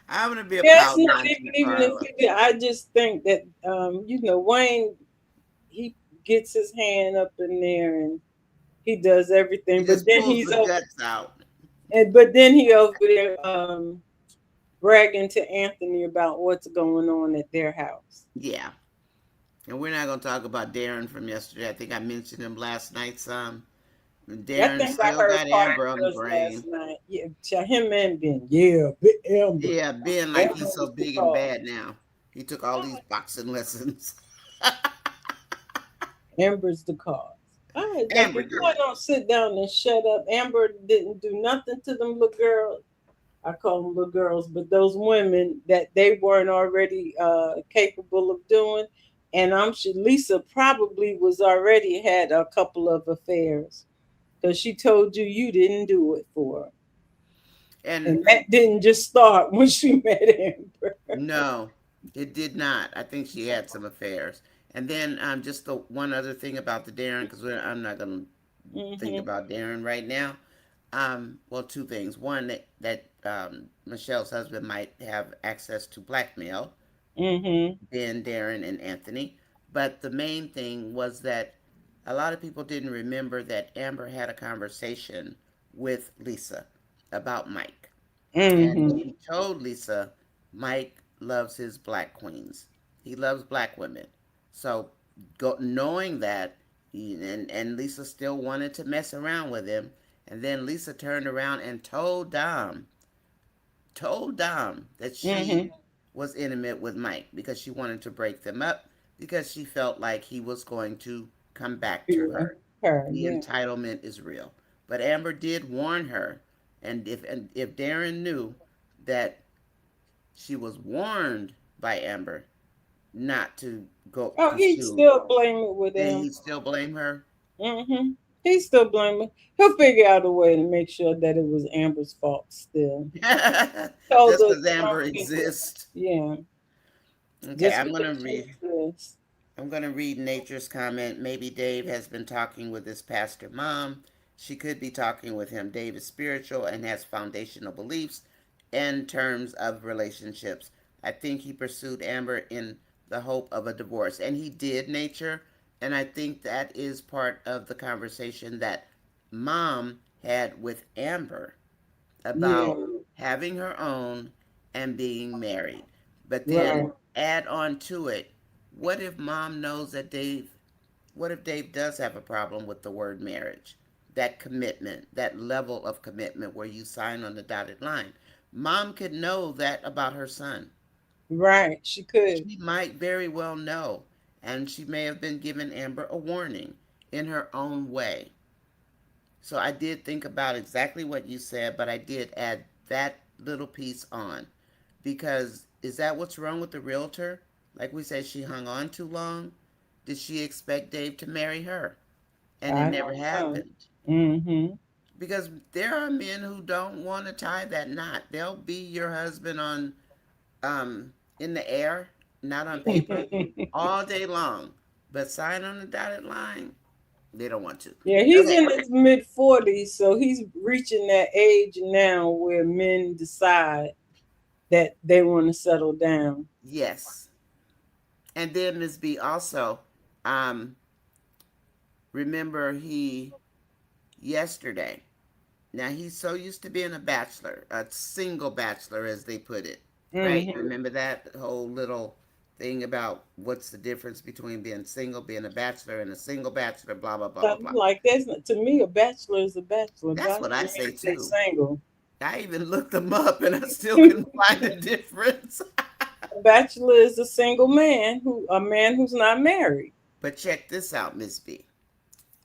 I'm going to be a Yes, pouting not auntie, even if Carla. he did. I just think that Wayne, he gets his hand up in there and he does He everything, but just then pulls he's the over guts out. and but then he over there bragging to Anthony about what's going on at their house. Yeah. And we're not going to talk about Darren from yesterday. I think I mentioned him last night some. I Darren think I still heard got part Amber on the of yours last brain. night. Yeah, him and Ben. Yeah, Big Amber. Yeah, being like Amber he's so was the big and cause. bad now. He took all these boxing lessons. Amber's the cause. All right, like Amber if I girl. don't sit down and shut up, Amber didn't do nothing to them little girls. I call them little girls, but those women that they weren't already capable of doing. And I'm sure Lisa probably was already had a couple of affairs because she told you you didn't do it for her. And And that didn't just start when she met Amber. no, it did not. I think she had some affairs. And then just the one other thing about the Darren, because I'm not going to think Hmm. about Darren right now. Well, two things. One, that Michelle's husband might have access to blackmail, Hmm. Ben, Darren, and Anthony. But the main thing was that a lot of people didn't remember that Amber had a conversation with Lisa about Mike. And Hmm. she told Lisa, Mike loves his black queens. He loves black women. So, knowing that, and Lisa still wanted to mess around with him. And then Lisa turned around and told Dom that Hmm. she was intimate with Mike because she wanted to break them up because she felt like he was going to come back to Yeah. her. Her, The yeah. entitlement is real. But Amber did warn her, and if Darren knew that she was warned by Amber not to go Oh, he pursue, still blame it with then him. he'd still blame her. Hmm. He's still blaming. He'll figure out a way to make sure that it was Amber's fault still. Told Just the because wrong Amber people. exists. Yeah, Okay, just because she exists. I'm gonna read Nature's comment. Maybe Dave has been talking with his pastor mom. She could be talking with him. Dave is spiritual and has foundational beliefs in terms of relationships. I think he pursued Amber in the hope of a divorce, and he did, Nature. And I think that is part of the conversation that mom had with Amber Yeah, about having her own and being married. But then right, add on to it, what if mom knows that what if Dave does have a problem with the word marriage? That commitment, that level of commitment where you sign on the dotted line. Mom could know that about her son. right. She could. She might very well know, and she may have been giving Amber a warning in her own way. So I did think about exactly what you said, but I did add that little piece on because is that what's wrong with the realtor? Like we said, she hung on too long. Did she expect Dave to marry her? And it I never don't know. happened. Mm-hmm. Because there are men who don't want to tie that knot. They'll be your husband on in the air, not on paper, all day long. But sign on the dotted line, they don't want to. Yeah, he's Okay. in his mid 40s, so he's reaching that age now where men decide that they want to settle down. Yes. And then Ms. B also, um, remember he yesterday. Now he's so used to being a bachelor, a single bachelor, as they put it, right? Mm-hmm. Remember that whole little thing about what's the difference between being single, being a bachelor, and a single bachelor, blah blah blah So blah I'm blah. like, that's not, to me, a bachelor is a bachelor. That's what I Bachelor say means they too. single. I even looked them up, and I still couldn't find a difference. A bachelor is a man who's not married. But check this out, Miss B.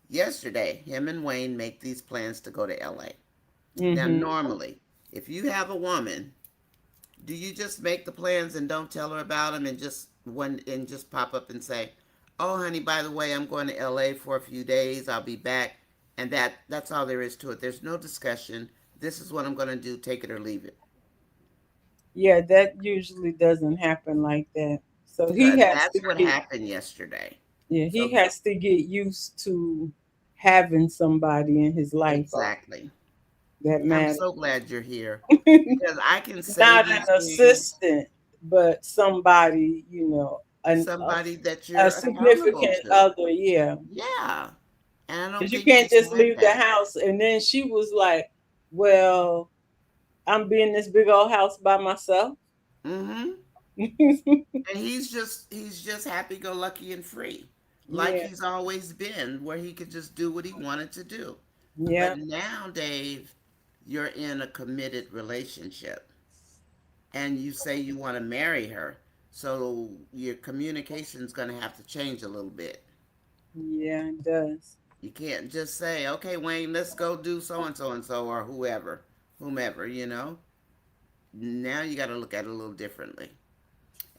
Yesterday, him and Wayne make these plans to go to LA. Now, Mm-hmm. normally, if you have a woman, do you just make the plans and don't tell her about them and just pop up and say, "Oh, honey, by the way, I'm going to LA for a few days. I'll be back." And that's all there is to it. There's no discussion. This is what I'm going to do. Take it or leave it. Yeah, that usually doesn't happen like that. So he Because has to that's what get happened yesterday. yeah, he So has to get used to having somebody in his life exactly. that I'm matters. so glad you're here because I can say Not these an things. assistant, but somebody, Somebody that a you're accountable significant to. other, yeah. Yeah. And I don't Because you think can't he's just had leave the that. house. And then she was like, well, I'm being this big old house by myself. Mm-hmm. And he's just happy go lucky and free. Like Yeah, he's always been, where he could just do what he wanted to do. yeah, But now, Dave, you're in a committed relationship and you say you want to marry her. So your communication's going to have to change a little bit. yeah, it does. You can't just say, okay, Wayne, let's go do so and so or whomever. Now you got to look at it a little differently.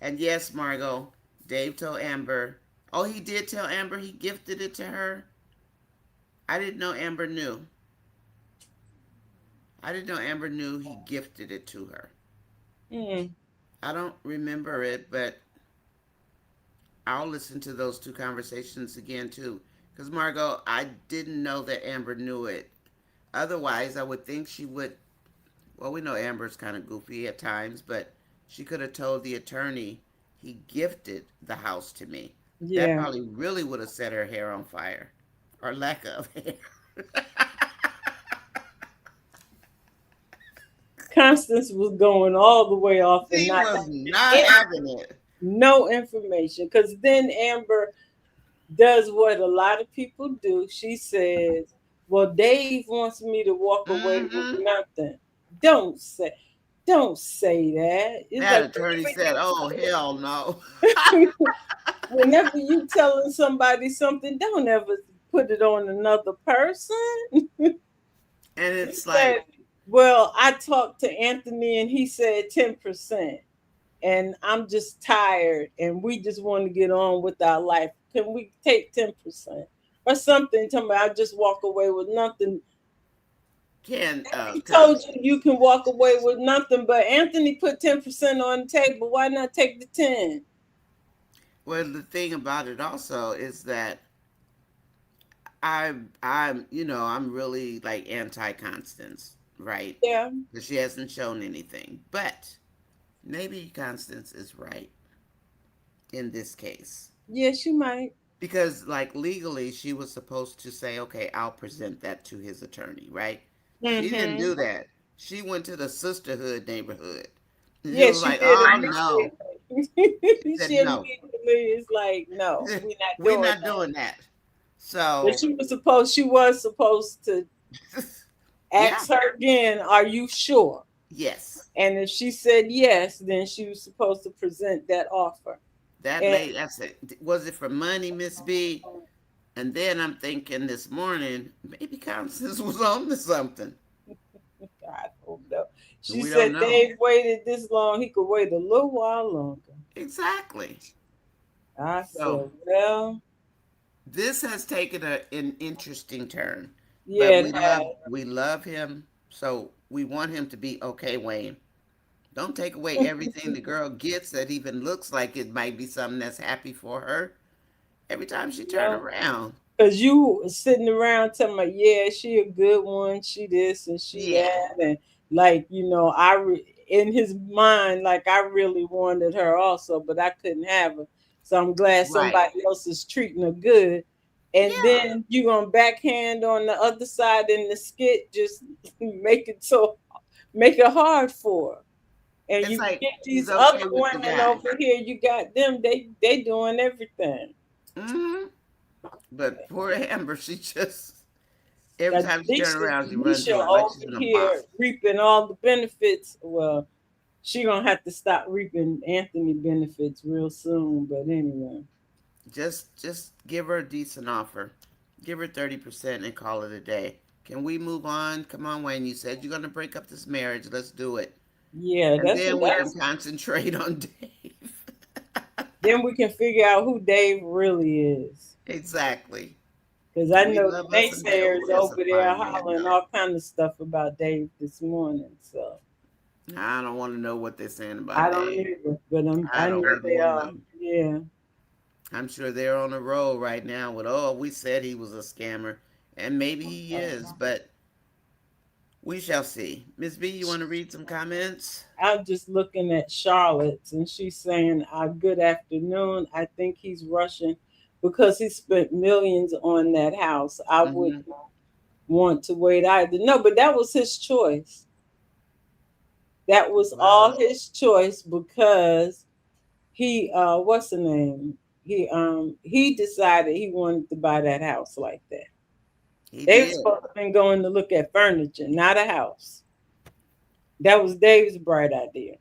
And yes, Margot, Dave told Amber. Oh, he did tell Amber he gifted it to her. I didn't know Amber knew. I didn't know Amber knew he gifted it to her. Mm, I don't remember it, but I'll listen to those two conversations again too. Because Margot, I didn't know that Amber knew it. Otherwise, I would think she would. Well, we know Amber's kind of goofy at times, but she could have told the attorney he gifted the house to me. That yeah. probably really would have set her hair on fire, or lack of hair. Constance was going all the way off and She not was not giving having it. no information. Because then Amber does what a lot of people do. She says, well, Dave wants me to walk away with Mm-hmm. nothing. Don't say don't say that. It's That like attorney said, "Oh hell no," whenever you telling somebody something, don't ever put it on another person. and He it's said, like, well, I talked to Anthony and he said 10%. And I'm just tired and we just want to get on with our life. Can we take 10%? or something. Tell me, I just walk away with nothing. Can He told Constance? you can walk away with nothing, but Anthony put 10% on the table. Why not take the 10? Well, the thing about it also is that I'm really like anti Constance, right? Yeah, Because she hasn't shown anything. But maybe Constance is right in this case. yes, you might. Because, like, legally, she was supposed to say, okay, I'll present that to his attorney, right? She didn't Mm-hmm. do that. She went to the sisterhood neighborhood. And she Yeah, was she like, did oh, no. She immediately. said, She no, immediately is like, no, we're not we're doing not that. doing that. But So, she was supposed to yeah, ask her again, are you sure? yes. And if she said yes, then she was supposed to present that offer. That And lady, I said, was it for money, Miss B? And then I'm thinking this morning, maybe Constance was on to something. God, oh no. She We don't said know. Dave waited this long, he could wait a little while longer. Exactly. I So, said, well, this has taken an interesting turn, but yeah, it has. we love him, so we want him to be okay. Wayne, don't take away everything the girl gets that even looks like it might be something that's happy for her. Every time she turn No. around, Cause you sitting around telling me, yeah, she a good one, she this and she yeah, that, and like in his mind, like I really wanted her also, but I couldn't have her. So I'm glad right, somebody else is treating her good. And yeah. then you gonna backhand on the other side in the skit, just make it so make it hard for her. And It's you like get he's these other okay with the women guy, over here, you got them, they doing everything. hmm but poor Amber, she just every That time she turns Nisha, around, she runs Nisha to it like over she's in a here box. reaping all the benefits. Well, she gonna have to stop reaping Anthony benefits real soon. But anyway, Just give her a decent offer. Give her 30% and call it a day. Can we move on? Come on, Wayne. You said you're gonna break up this marriage. Let's do it. yeah, And that's what then we can that's. concentrate on Dave. Then we can figure out who Dave really is. Exactly. Because I We know the love us some Dave. Oh, naysayers that's a over there fine man, hollering though. all kind of stuff about Dave this morning. So I don't want to know what they're saying about I don't Dave. either, but I I know don't even they want to are. know. Yeah, I'm sure they're on a roll right now with, oh, we said he was a scammer. And maybe he is, but we shall see. Miss B, you want to read some comments? I'm just looking at Charlotte's, and she's saying, good afternoon. I think he's rushing because he spent millions on that house. I Mm-hmm. wouldn't want to wait either. No, but that was his choice. That It was all was. his choice because what's the name? He decided he wanted to buy that house like that. He They were did. supposed to been going to look at furniture, not a house. That was Dave's bright idea.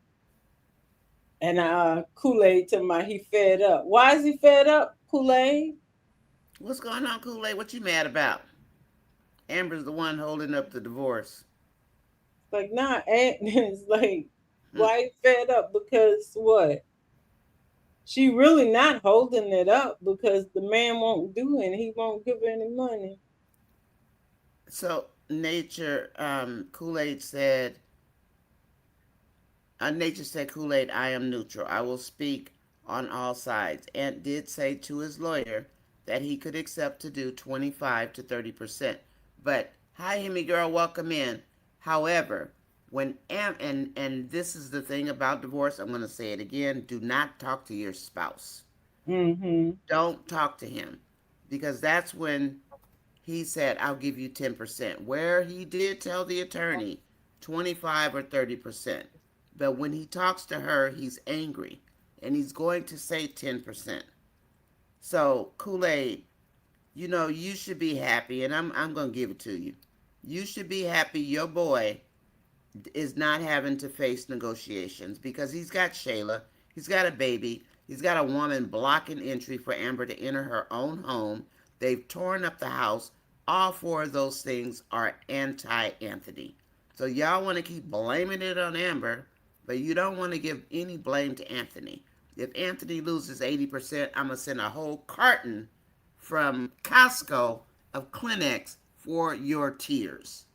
And Kool-Aid to my he fed up. Why is he fed up, Kool-Aid? What's going on, Kool-Aid? What you mad about? Amber's the one holding up the divorce. Like, nah, it's like, Hmm. why he fed up? Because what? She really not holding it up because the man won't do it. He won't give her any money. So Kool-Aid said, Nature said, Kool-Aid, I am neutral. I will speak on all sides. Ant did say to his lawyer that he could accept to do 25 to 30%. But, hi, Hemi girl, welcome in. However, when Ant, and this is the thing about divorce, I'm going to say it again, do not talk to your spouse. Mm-hmm. Don't talk to him because that's when he said, I'll give you 10%, where he did tell the attorney 25 or 30%. But when he talks to her, he's angry and he's going to say 10%. So, Kool-Aid, you should be happy, and I'm going to give it to you. You should be happy your boy is not having to face negotiations because he's got Shayla, he's got a baby, he's got a woman blocking entry for Amber to enter her own home. They've torn up the house. All four of those things are anti Anthony. So y'all want to keep blaming it on Amber, but you don't want to give any blame to Anthony. If Anthony loses 80%, I'm going to send a whole carton from Costco of Kleenex for your tears.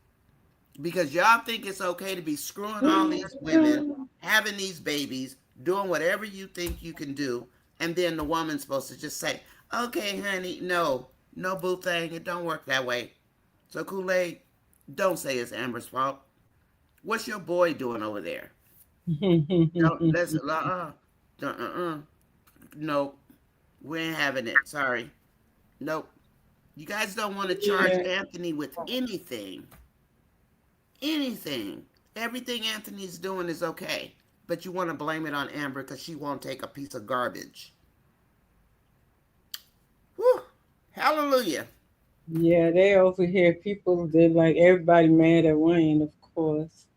Because y'all think it's okay to be screwing all these women, having these babies, doing whatever you think you can do, and then the woman's supposed to just say, okay, honey, no, no boo thing, it don't work that way. So Kool-Aid, don't say it's Amber's fault. What's your boy doing over there? Don't let's nope. We ain't having it. Sorry. Nope. You guys don't want to charge Yeah. Anthony with anything. Anything. Everything Anthony's doing is okay. But you want to blame it on Amber because she won't take a piece of garbage. Whew. Hallelujah. Yeah, they over here. People, they like everybody mad at Wayne, of course.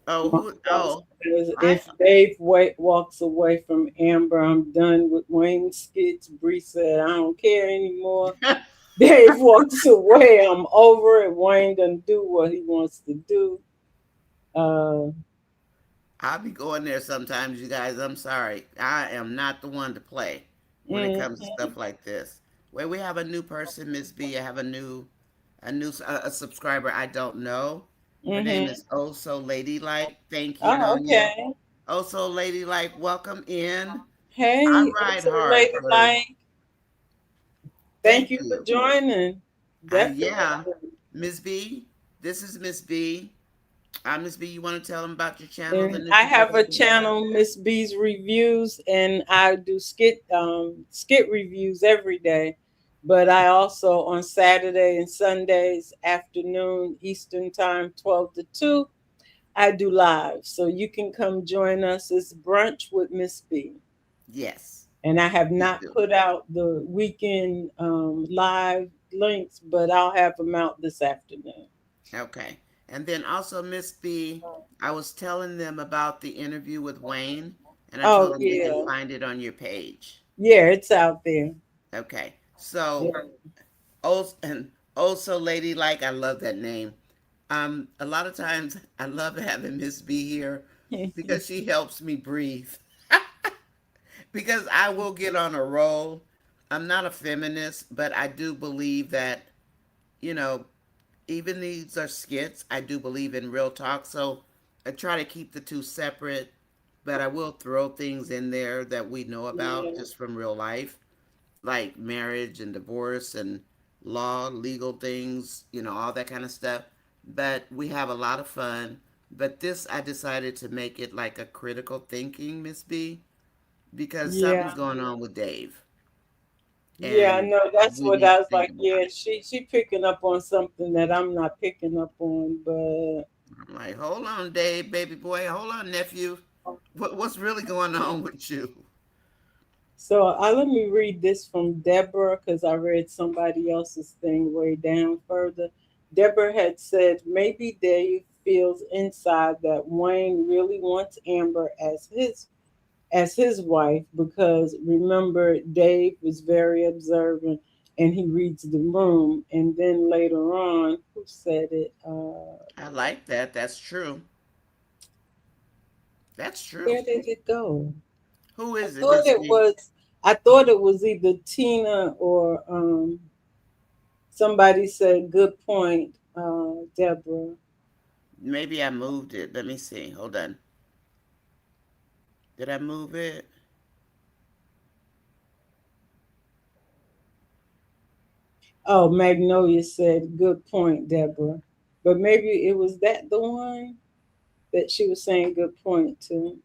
Oh, My who? boss Oh, says I. if Dave walks away from Amber, I'm done with Wayne skits. Bree said, I don't care anymore. Dave walks away. I'm over it. Wayne doesn't do what he wants to do. Uh, I'll be going there sometimes, you guys. I'm sorry. I am not the one to play when it comes to mhm, stuff like this. Wait, we have a new person, Miss B. I have a subscriber I don't know. Her name mhm. is Oh So Ladylike. Thank you, Oh, Nonya. okay. Oh So Ladylike, welcome in. I Hey, ride also hard lady for. like, thank Thank you for you. joining. Yeah, Definitely. Miss B. This is Miss B. Miss B. You want to tell them about your channel, the And new I have a project? channel, Miss B's Reviews, and I do skit reviews every day. But I also on Saturday and Sundays afternoon Eastern time, 12 to 2, I do live. So you can come join us. It's brunch with Miss B. Yes, And I have please not do. put out the weekend live links, but I'll have them out this afternoon. Okay. And then also, Miss B, I was telling them about the interview with Wayne, and I Oh told them they can yeah, find it on your page. yeah, it's out there. Okay. Yeah. So, and also ladylike, I love that name. A lot of times I love having Miss B here because she helps me breathe. Because I will get on a roll. I'm not a feminist, but I do believe that, you know, even these are skits. I do believe in real talk, so I try to keep the two separate, but I will throw things in there that we know about Yeah. just from real life, like marriage and divorce and law, legal things, all that kind of stuff. But we have a lot of fun. But this, I decided to make it like a critical thinking, Miss B, because Yeah. something's going on with Dave, Yeah, I and know. That's we what need I to was think like. about Yeah, it. she picking up on something that I'm not picking up on. But I'm like, hold on, Dave, baby boy, hold on, nephew. What's really going on with you? so I let me read this from Deborah because I read somebody else's thing way down further. Deborah had said maybe Dave feels inside that Wayne really wants Amber as his wife because remember Dave was very observant and he reads the room. And then later on, who said it? I like that. That's true. That's true. Where did it go? Who I is it, thought Miss it B? was I thought it was either Tina or somebody said good point, Deborah. Maybe I moved it. Let me see. Hold on. Did I move it? Oh, Magnolia said good point, Deborah. But maybe it was that the one that she was saying good point to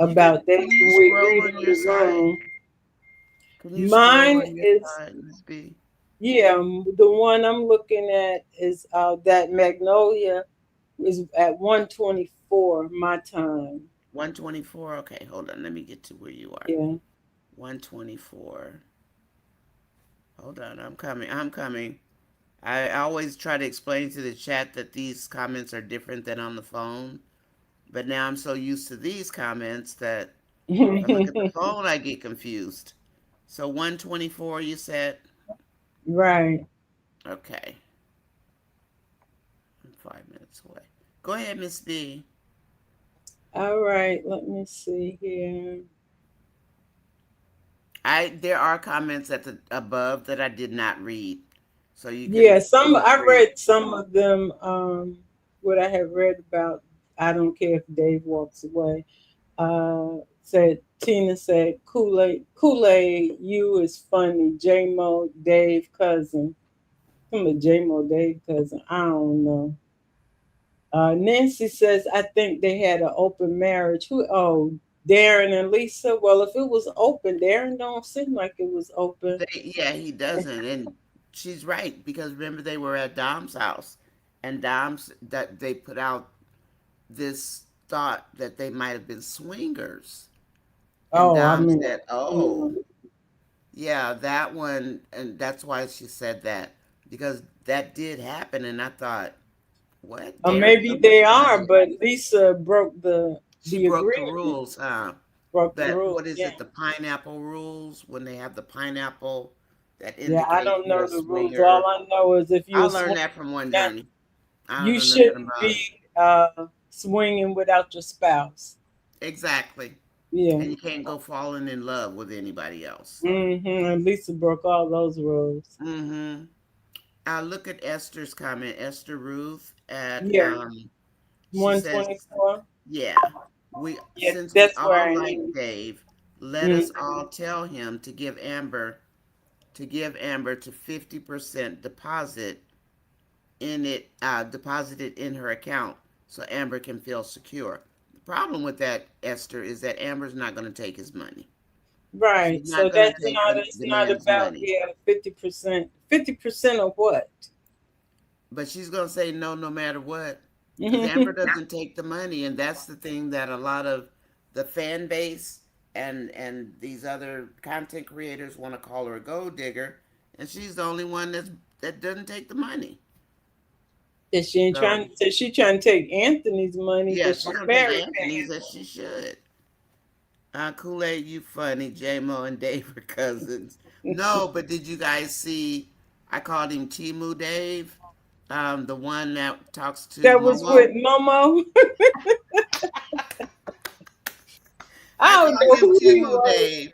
You could. about they Can you scroll on reading your the side? room. Can you scroll Mine on your is side, Miss B? yeah, the one I'm looking at is that Magnolia is at 124 my time. 124. Okay, hold on. Let me get to where you are. Yeah. 124. Hold on. I'm coming. I'm coming. I always try to explain to the chat that these comments are different than on the phone. But now I'm so used to these comments that if I look at the phone, I get confused. So 124, you said? Right. Okay, I'm 5 minutes away. Go ahead, Miss B. All right. Let me see here. I there are comments at the above that I did not read, so you Yeah, can some feel I free. read some of them. What I have read about, I don't care if Dave walks away. Said Tina said Kool Aid, you is funny. J Mo Dave cousin. Some of J Mo Dave cousin. I don't know. Nancy says I think they had an open marriage. Who? Oh, Darren and Lisa. Well, if it was open, Darren don't seem like it was open. Yeah, he doesn't, and she's right because remember they were at Dom's house, and Dom's that they put out this thought that they might have been swingers, and Oh, I Dom mean, said, "Oh, yeah, that one," and that's why she said that because that did happen, and I thought, what? or Darren's maybe still with they are, somebody? but Lisa broke She the broke the agreement, rules, huh? broke the That rules. what is Yeah, it? The pineapple rules when they have the pineapple that yeah. I indicates don't you're know a the rules. All swinger. I know is if I you're a learned swinger, that from one not- journey. I don't you know nothing shouldn't about be it. uh, swinging without your spouse. Exactly. Yeah. And you can't go falling in love with anybody else. And Lisa broke all those rules. Mm-hmm. I look at Esther's comment, Esther Ruth at Yeah. she One says, twenty four. yeah, we Yeah, since we that's where all I like am. Dave, let Mm. us all tell him to give Amber to 50% deposit in it deposited in her account so Amber can feel secure. The problem with that, Esther, is that Amber's not going to take his money. Right. She's So not going that's to take not it's the not man's about, money. yeah, 50%. 50% of what? But she's going to say no no matter what because Amber doesn't take the money. And that's the thing that a lot of the fan base and these other content creators want to call her a gold digger. And she's the only one that doesn't take the money. That she ain't So, trying to say she trying to take Anthony's money, yeah, but she she's going to take married Anthony's as she should. Kool-Aid, you funny. J-Mo and Dave are cousins. him. No, but did you guys see, I called him Timu Dave, the one that talks to That was with Momo. Momo. I I don't called know him who he Timu was. Dave.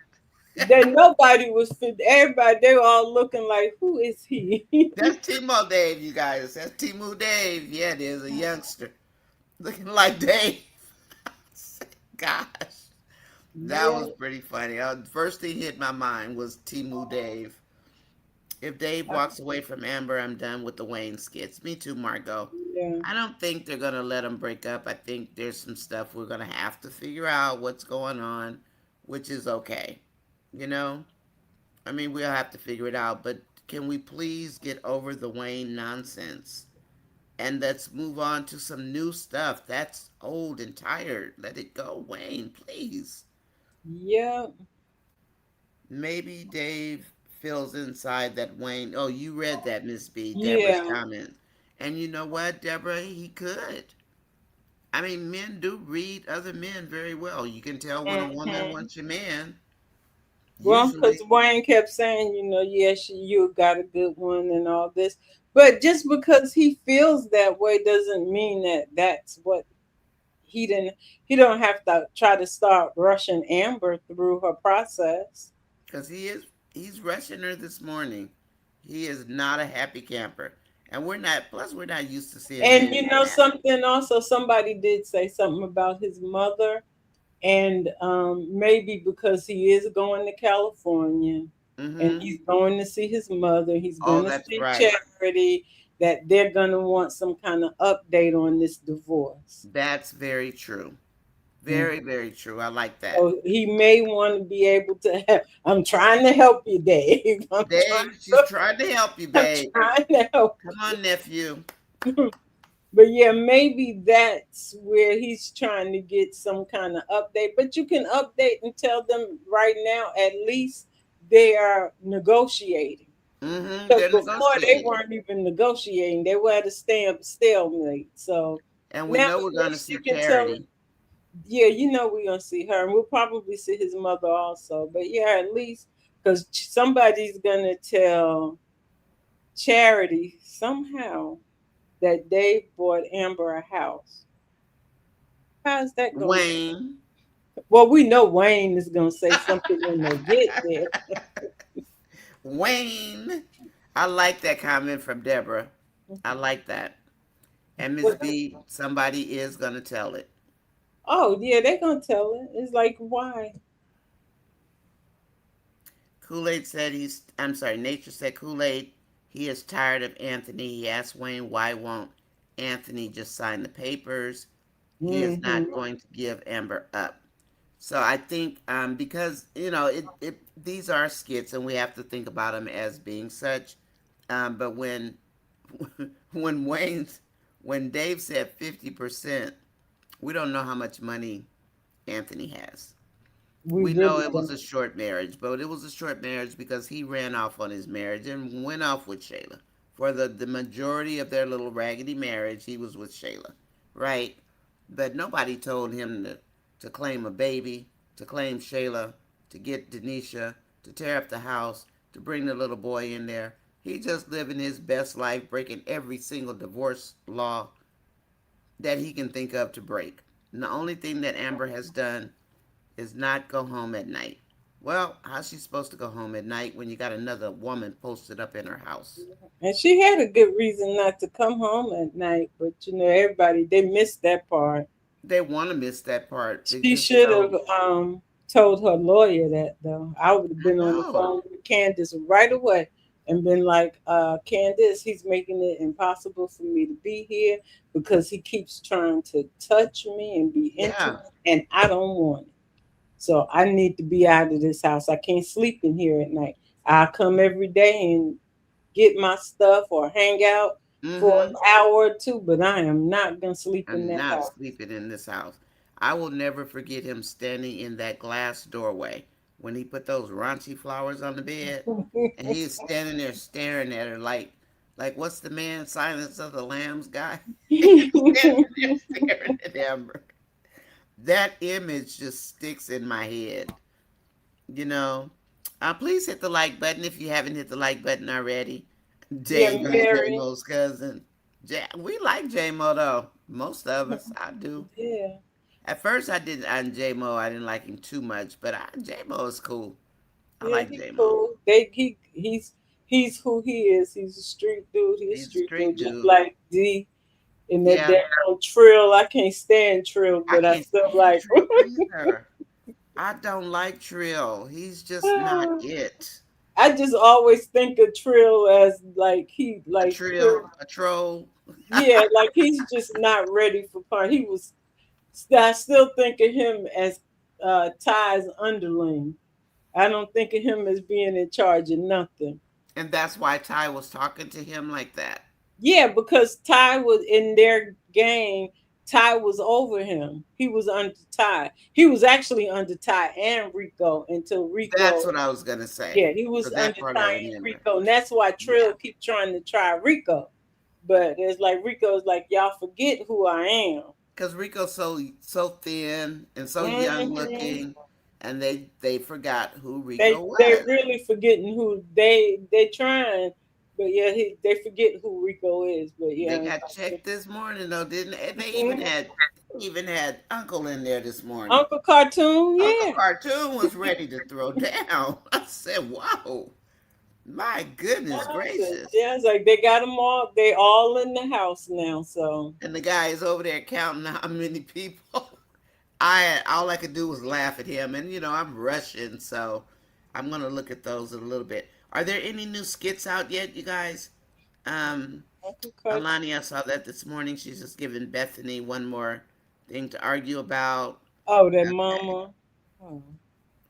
That nobody was fit. Everybody, they were all looking like, who is he? That's Timo Dave, you guys. That's Timu Dave. Yeah, there's a youngster looking like Dave. Gosh, that Yeah. was pretty funny. First thing hit my mind was Timu Dave. If Dave I- walks away from Amber, I'm done with the Wayne skits. Me too, Margot. Yeah. I don't think they're gonna let them break up. I think there's some stuff we're gonna have to figure out what's going on, which is okay. You know, I mean, we'll have to figure it out. But can we please get over the Wayne nonsense and let's move on to some new stuff? That's old and tired. Let it go, Wayne, please. Yeah. Maybe Dave feels inside that Wayne. Oh, you read that, Miss B. Deborah's Yeah. comment. And you know what, Deborah? He could. I mean, men do read other men very well. You can tell when a woman Hmm. wants your man, Well, because usually, Wayne kept saying, yes, you got a good one and all this. But just because he feels that way doesn't mean that that's what he didn't. He don't have to try to start rushing Amber through her process. because he's rushing her this morning. He is not a happy camper. And we're not, plus, we're not used to seeing And men you know happy. something also, somebody did say something about his mother, and maybe because he is going to California and Mm-hmm. he's going to see his mother, he's Oh, going to that's see right. Charity, that they're going to want some kind of update on this divorce. That's very true. Mm. Very, very true. I like that. So he may want to be able to have, I'm trying to help you, Dave. Dave, she's trying to help you, I'm babe. trying to help Come on, nephew. you. But yeah, maybe that's where he's trying to get some kind of update. But you can update and tell them right now, at least they are negotiating. Mm-hmm. Because They're before they negotiating. weren't even negotiating, they were at a stalemate. So And we now know we're at going to least see you can tell, Charity. yeah, we're gonna see her, and we'll probably see his mother also. But yeah, at least because somebody's gonna tell Charity somehow that Dave bought Amber a house. How's that gonna? Wayne. Well, we know Wayne is gonna say something when they get there. Wayne. I like that comment from Deborah. I like that. And Miss But, B, somebody is gonna tell it. oh yeah, they're gonna tell it. It's like why? Kool-Aid said he's, I'm sorry, Nature said Kool-Aid, he is tired of Anthony. He asked Wayne, why won't Anthony just sign the papers? He is Hmm. not going to give Amber up. So I think because, these are skits and we have to think about them as being such. But when Wayne's, when Dave said 50%, we don't know how much money Anthony has. We We know really it was don't. a short marriage, but it was a short marriage because he ran off on his marriage and went off with Shayla. For the majority of their little raggedy marriage, he was with Shayla, right? But nobody told him to claim a baby, to claim Shayla, to get Denisha, to tear up the house, to bring the little boy in there. He just living his best life, breaking every single divorce law that he can think of to break. And the only thing that Amber has done is not go home at night. Well, how's she supposed to go home at night when you got another woman posted up in her house? And she had a good reason not to come home at night, but everybody they missed that part. They want to miss that part. They She just should have know. told her lawyer that though. I would have I been on the know. phone with Candace right away and been like, Candace, he's making it impossible for me to be here because he keeps trying to touch me and be intimate Yeah. and I don't want it. So I need to be out of this house. I can't sleep in here at night. I come every day and get my stuff or hang out for Mm-hmm. an hour or two, but I am not gonna sleep in I'm that not house. sleeping in this house. I will never forget him standing in that glass doorway when he put those raunchy flowers on the bed, and he is standing there staring at her like what's the man Silence of the Lambs guy? He's standing there staring at Amber. That image just sticks in my head. you know. Please hit the like button if you haven't hit the like button already. Yeah, Dave is J Mary. Mo's cousin. We like J Mo though. Most of us, I do. Yeah, At first, I didn't on J Mo. I didn't like him too much, but J Mo is cool. I yeah, like he J Mo. cool. He's who he is. He's a street dude. He's a He's a street dude, street just dude. like D. And that Yeah, damn Trill. I can't stand Trill, I but I can't still stand like. Trill either. I don't like Trill. He's just not it. I just always think of Trill as like he A like Trill, a troll. yeah, like he's just not ready for part. He was. I still think of him as Ty's underling. I don't think of him as being in charge of nothing. And that's why Ty was talking to him like that. Yeah, because Ty was in their game. Ty was over him. He was under Ty. He was actually under Ty and Rico until That's Rico. what I was gonna say. Yeah, he So was that under part I Ty and remember. Rico, and that's why Yeah. Trill keep trying to try Rico. But it's like Rico's like, y'all forget who I am. Because Rico's so thin and so young Hmm. looking, and they forgot who They Rico they was. really forgetting who they trying, but yeah, they forget who Rico is. But They yeah, it's got checked this morning though, didn't they? And like, they even had Uncle in there this morning. Uncle Cartoon, Uncle yeah. Cartoon was ready to throw down. I said, "Whoa, my goodness gracious!" Yeah, it's like they got them all. They all in the house now. So And the guy is over there counting how many people. I all I could do was laugh at him, and I'm Russian, so I'm gonna look at those in a little bit. Are there any new skits out yet, you guys? Um, Uncle Cartoon. Alani, I saw that this morning. She's just giving Bethany one more thing to argue about. Oh, that Okay. mama. Oh.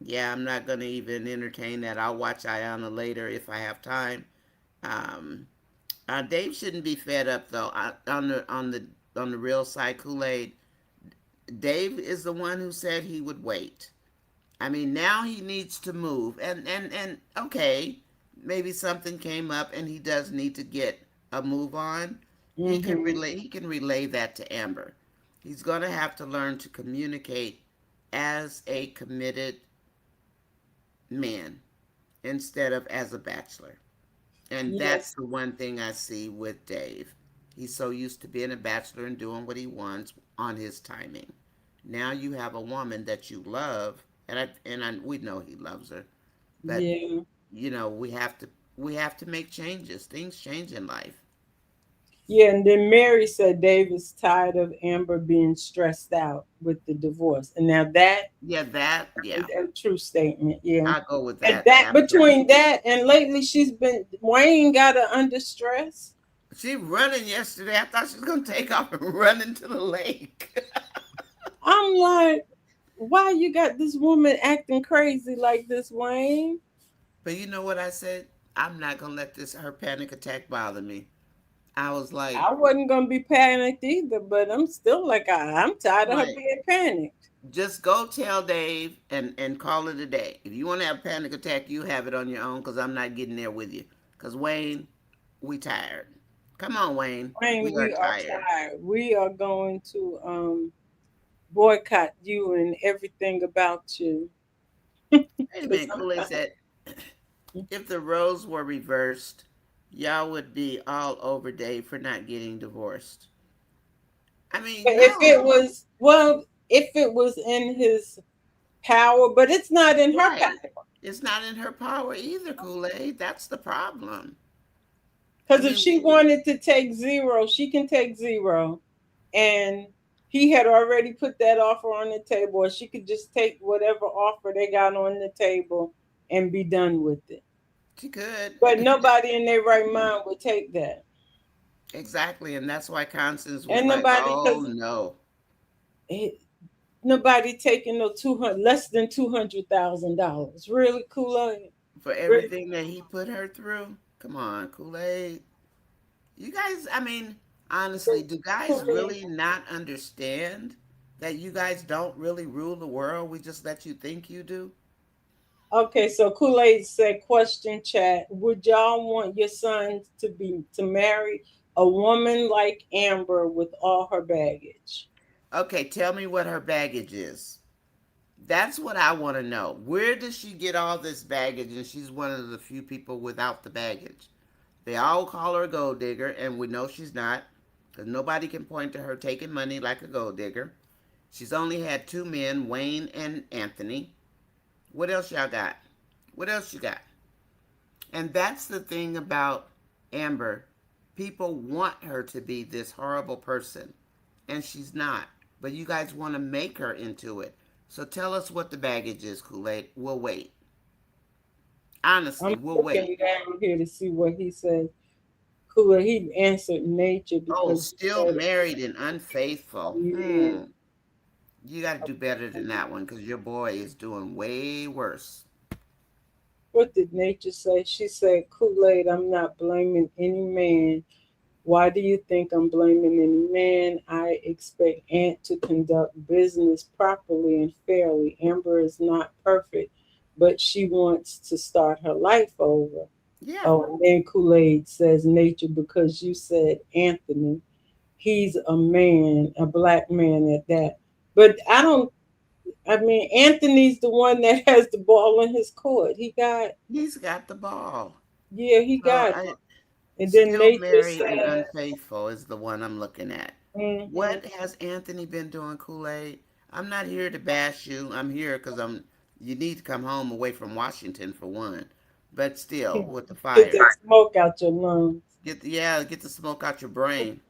Yeah, I'm not gonna even entertain that. I'll watch Ayana later if I have time. Um, Dave shouldn't be fed up though. On the real side, Kool Aid. Dave is the one who said he would wait. I mean, now he needs to move, and okay, maybe something came up, and he does need to get a move on. He can Mm-hmm. relay. He can relay that to Amber. He's going to have to learn to communicate as a committed man instead of as a bachelor. And that's Yes. the one thing I see with Dave. He's so used to being a bachelor and doing what he wants on his timing. Now you have a woman that you love, we know he loves her, but Yeah. we have to make changes. Things change in life. Yeah, and then Mary said David's tired of Amber being stressed out with the divorce. And now that Yeah, that, is yeah, a true statement. Yeah. I'll go with And that. that Absolutely. between that and lately she's been Wayne got her under stress. She running yesterday. I thought she was gonna take off and run into the lake. I'm like, why you got this woman acting crazy like this, Wayne? But you know what I said? I'm not gonna let this her panic attack bother me. I was like, I wasn't gonna be panicked either, but I'm still like I'm tired of her right, being panicked. just go tell Dave and call it a day. If you want to have a panic attack, you have it on your own because I'm not getting there with you. Because Wayne, we tired. Come on, Wayne, Wayne, we are we are tired. tired. We are going to boycott you and everything about you. Wait a 'Cause minute, Kool-Aid said, if the roles were reversed, y'all would be all over Dave for not getting divorced. I mean, if it no, was well, if it was in his power, but it's not in her right. power. It's not in her power either, Kool-Aid. That's the problem. I Because if mean, she wanted to take zero, she can take zero. And he had already put that offer on the table, or she could just take whatever offer they got on the table and be done with it. she could. But nobody in their right mind would take that. Exactly. And that's why Constance was And like, nobody, oh, because no. nobody taking no 200, less than $200,000. Really, Kool-Aid? For Really? everything that he put her through. Come on, Kool-Aid. You guys, I mean, honestly, do guys Kool-Aid. really not understand that you guys don't really rule the world? We just let you think you do? Okay, so Kool-Aid said, question chat, would y'all want your son to marry a woman like Amber with all her baggage? Okay, tell me what her baggage is. That's what I want to know. Where does she get all this baggage and she's one of the few people without the baggage? They all call her a gold digger, and we know she's not because nobody can point to her taking money like a gold digger. She's only had two men, Wayne and Anthony. What else y'all got? What else you got? And that's the thing about Amber. People want her to be this horrible person, and she's not. But you guys want to make her into it. So tell us what the baggage is, Kool-Aid. We'll wait. Honestly, I'm we'll wait. looking down here to see what he said. Cool. He answered nature Oh, because he still said, married and unfaithful. yeah. You got to do better than that one because your boy is doing way worse. What did nature say? She said, Kool-Aid, I'm not blaming any man. Why do you think I'm blaming any man? I expect Aunt to conduct business properly and fairly. Amber is not perfect, but she wants to start her life over. Yeah, Oh, and then Kool-Aid says nature because you said Anthony. He's a man, a black man at that. But I don't, I mean, Anthony's the one that has the ball in his court. He got, he's got the ball. yeah, he So got it. I And then still nature married and said, unfaithful is the one I'm looking at. mm-hmm. What has Anthony been doing, Kool-Aid? I'm not here to bash you. I'm here because you need to come home away from Washington for one. But still, with the Get fire. that smoke out your lungs. Get the smoke out your brain.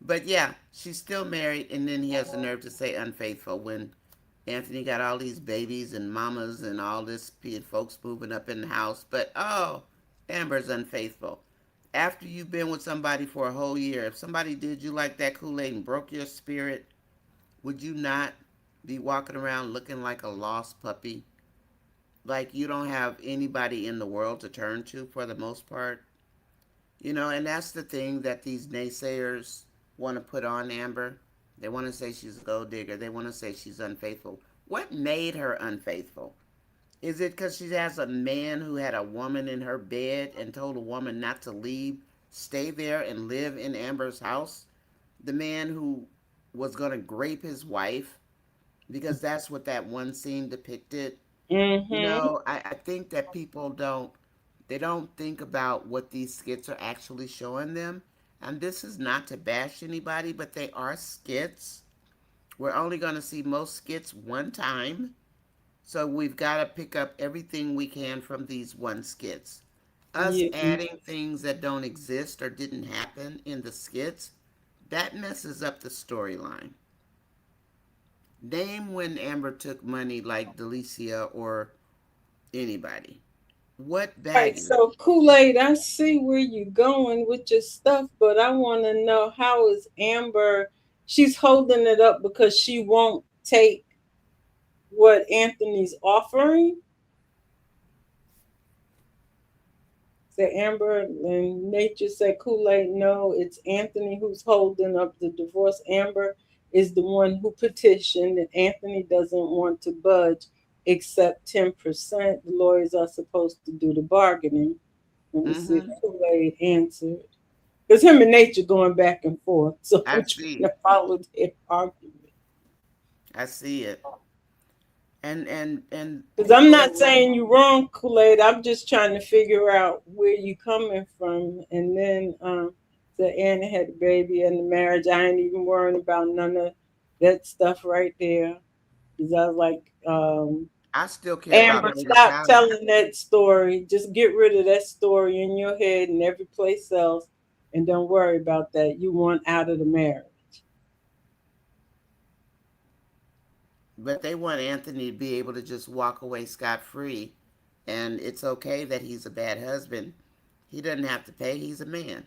But yeah, she's still married, and then he has the nerve to say unfaithful when Anthony got all these babies and mamas and all this folks moving up in the house. But oh, Amber's unfaithful. After you've been with somebody for a whole year, if somebody did you like that, Kool-Aid, and broke your spirit, would you not be walking around looking like a lost puppy? Like you don't have anybody in the world to turn to for the most part? And that's the thing that these naysayers want to put on Amber. They want to say she's a gold digger. They want to say she's unfaithful. What made her unfaithful? Is it because she has a man who had a woman in her bed and told a woman not to leave, stay there and live in Amber's house? The man who was going to grape his wife, because that's what that one scene depicted. Mm-hmm. I think that people don't think about what these skits are actually showing them. And this is not to bash anybody, but they are skits. We're only going to see most skits one time. So we've got to pick up everything we can from these one skits. Us Yeah. adding things that don't exist or didn't happen in the skits, that messes up the storyline. Name when Amber took money like Delicia or anybody. What Right, baggage? so Kool-Aid, I see where you're going with your stuff, but I want to know, how is Amber? She's holding it up because she won't take what Anthony's offering. Said Amber, and Nature said Kool-Aid, no, it's Anthony who's holding up the divorce. Amber is the one who petitioned, and Anthony doesn't want to budge except 10%. The lawyers are supposed to do the bargaining. Let me see if Mm-hmm. Kool-Aid answered. Because him and Nature going back and forth. So I I'm trying to see. follow their argument. I see it. And Because I'm people not saying you wrong, Kool-Aid. I'm just trying to figure out where you coming from. And then the Anna had the baby and the marriage. I ain't even worrying about none of that stuff right there. Because I was like, I still care about Amber, Baby stop Powder. telling that story. Just get rid of that story in your head and every place else. And don't worry about that. You want out of the marriage. But they want Anthony to be able to just walk away scot free. And it's okay that he's a bad husband. He doesn't have to pay, he's a man.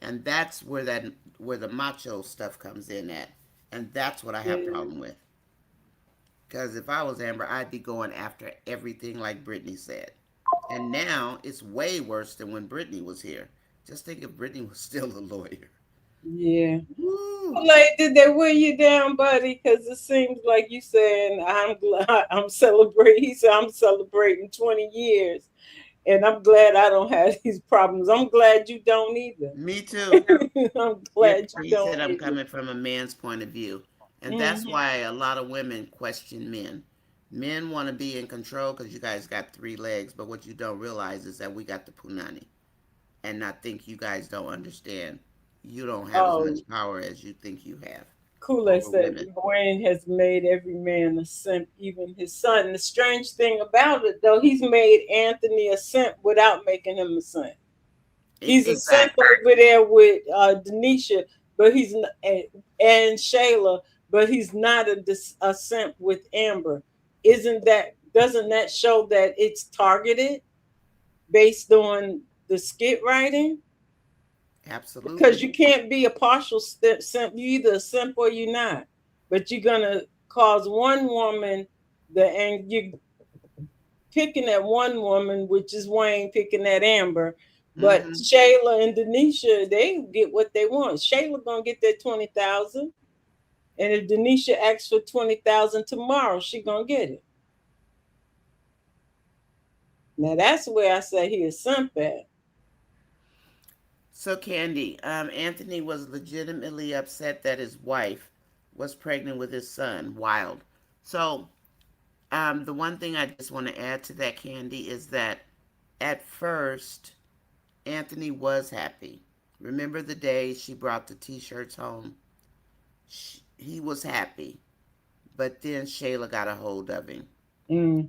And that's where the macho stuff comes in at. And that's what I have a Yeah. problem with. Because if I was Amber, I'd be going after everything like Brittany said. And now it's way worse than when Brittany was here. Just think if Brittany was still a lawyer. Yeah. Woo! Like, did they wear you down, buddy? Because it seems like you saying I'm glad I'm celebrating. He said I'm celebrating 20 years, and I'm glad I don't have these problems. I'm glad you don't either. Me too. I'm Yeah, glad you he don't said I'm either. coming from a man's point of view. And that's Hmm. why a lot of women question men. Men want to be in control because you guys got three legs, but what you don't realize is that we got the punani. And I think you guys don't understand. You don't have as Oh, much power as you think you have Kool-Aid over said women. Wayne has made every man a simp, even his son. And the strange thing about it, though, he's made Anthony a simp without making him a simp. He's a simp Exactly. over there with Denisha, but and Shayla, but he's not a simp with Amber. Isn't that Doesn't that show that it's targeted based on the skit writing? Because Absolutely. you can't be a partial simp. You either a simp or you're not. But you're gonna cause one woman and you picking at one woman, which is Wayne picking at Amber. But Hmm. Shayla and Denisha, they get what they want. Shayla gonna get that 20,000, and if Denisha asks for 20,000 tomorrow, she gonna get it. Now that's where I say he is simp at. So, Candy, Anthony was legitimately upset that his wife was pregnant with his son. Wild. So, the one thing I just want to add to that, Candy, is that at first, Anthony was happy. Remember the day she brought the t shirts home? He was happy. But then Shayla got a hold of him.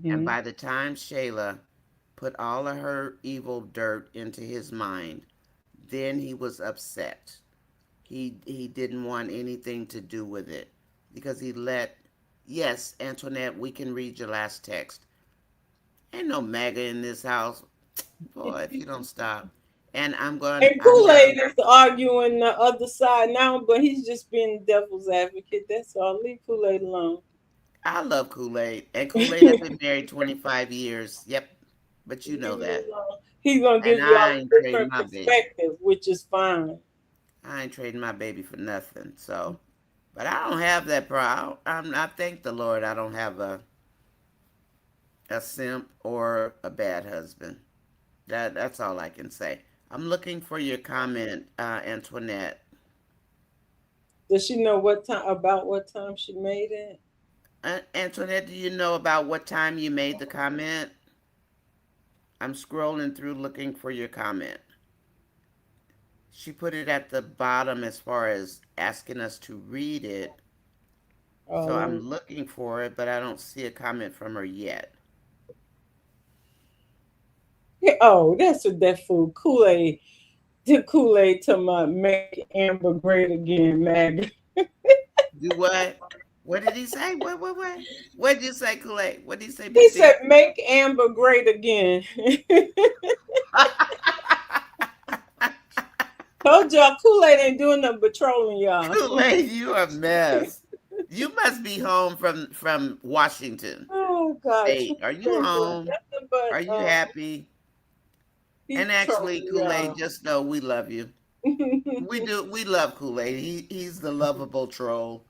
And Mm-hmm. by the time Shayla put all of her evil dirt into his mind, then he was upset. He didn't want anything to do with it because he let. Yes, Antoinette, we can read your last text. Ain't no MAGA in this house, boy. If you don't stop, and And I'm Kool-Aid gonna. is arguing the other side now, but he's just being devil's advocate. That's all. Leave Kool-Aid alone. I love Kool Aid, and Kool Aid. I've been married 25 years. Yep, but you know Leave it that, alone. He's gonna and give you I all ain't a trading different my baby. perspective, which is fine. I ain't trading my baby for nothing. So, but I don't have that problem. I thank the Lord. I don't have a simp or a bad husband. That's all I can say. I'm looking for your comment, Antoinette. Does she know what time she made it? Antoinette, do you know about what time you made the comment? I'm scrolling through looking for your comment. She put it at the bottom as far as asking us to read it. So let I'm me. looking for it, but I don't see a comment from her yet. Yeah, oh, that's what that food Kool Aid. The Kool Aid to my make Amber great again, Mag. Do what? What did he say? What? What did you say, Kool-Aid? What did he say, He Miss said, B? "Make Amber great again." Told y'all Kool Aid ain't doing nothing but trolling y'all. Kool-Aid, you a mess. You must be home from Washington Oh God, State. Kool Are you Aid ain't doing home? nothing Are but you happy? he's And actually, trolling Kool-Aid, y'all. just know we love you. We do. We love Kool-Aid. He's the lovable troll,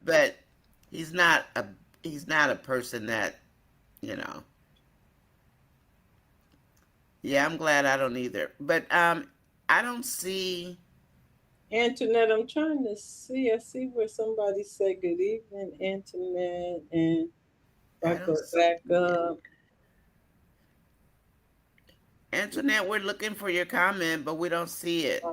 but he's not a he's not a person that you know. Yeah, I'm glad I don't either. But I don't see. Internet, I'm trying to see. I see where somebody say good evening, Internet, and if I I don't go see back it. up. Antoinette, we're looking for your comment, but we don't see it.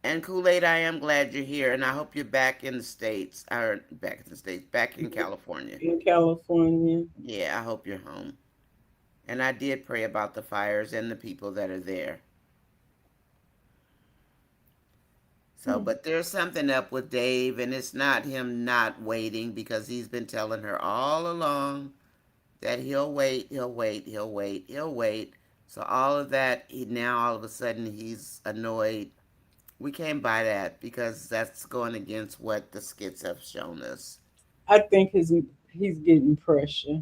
And Kool-Aid, I am glad you're here, and I hope you're back in the States. Or back in the States, back in California. In California. Yeah, I hope you're home. And I did pray about the fires and the people that are there. So, Hmm. but there's something up with Dave, and it's not him not waiting because he's been telling her all along that he'll wait, he'll wait, he'll wait, he'll wait. So all of that, now all of a sudden he's annoyed. We can't buy that because that's going against what the skits have shown us. I think he's getting pressure.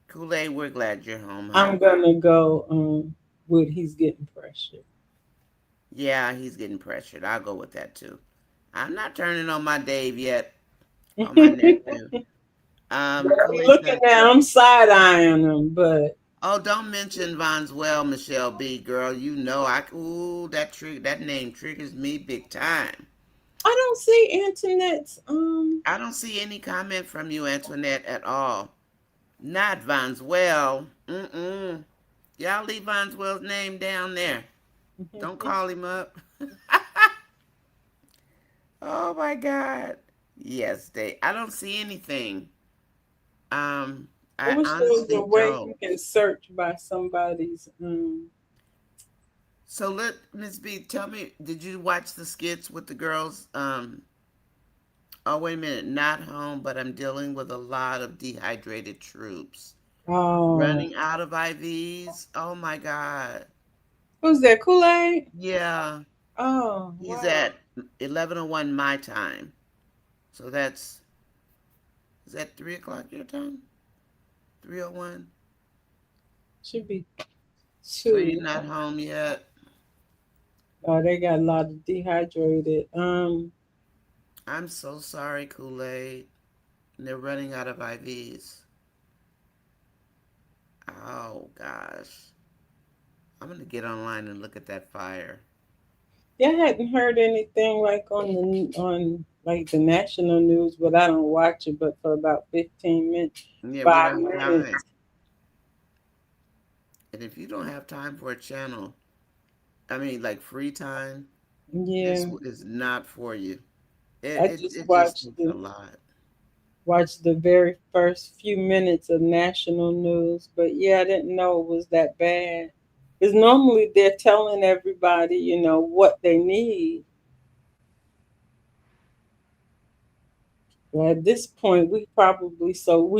Kool Aid, we're glad you're home, I'm hon. gonna go with he's getting pressure. Yeah, he's getting pressured. I'll go with that too. I'm not turning on my Dave yet, on my nephew. Well, Kool Aid looking said, at him, side eyeing him, but "Oh, don't mention Von's well, Michelle B. Girl, you know ooh, that name triggers me big time." I don't see Internet's I don't see any comment from you, Antoinette, at all. Not Von's well. Mm-mm. Y'all leave Von's well's name down there. Don't call him up. Oh my God. Yes, they. I don't see anything. Um, I I wish there was a honestly way don't. you can search by somebody's So let Miss B tell me. Did you watch the skits with the girls? Oh wait a minute. Not home, but I'm dealing with a lot of dehydrated troops oh, running out of IVs. Oh my God. who's that? Kool-Aid? Yeah, Oh, he's wow. at 11:01 my time. So that's is that 3 o'clock your time? 3:01. Should be So you're two. not home yet. Oh, they got a lot of dehydrated. I'm so sorry, Kool-Aid. They're running out of IVs. Oh gosh. I'm gonna get online and look at that fire. Yeah, I hadn't heard anything like on like the national news, but I don't watch it. But for about 15 minutes, Yeah, we don't five have minutes. time. And if you don't have time for a channel, I mean like free time, this Yeah, is not for you. It I it, just it just takes a lot. watched the very first few minutes of national news, but yeah, I didn't know it was that bad. Because normally they're telling everybody, what they need. But at this point, we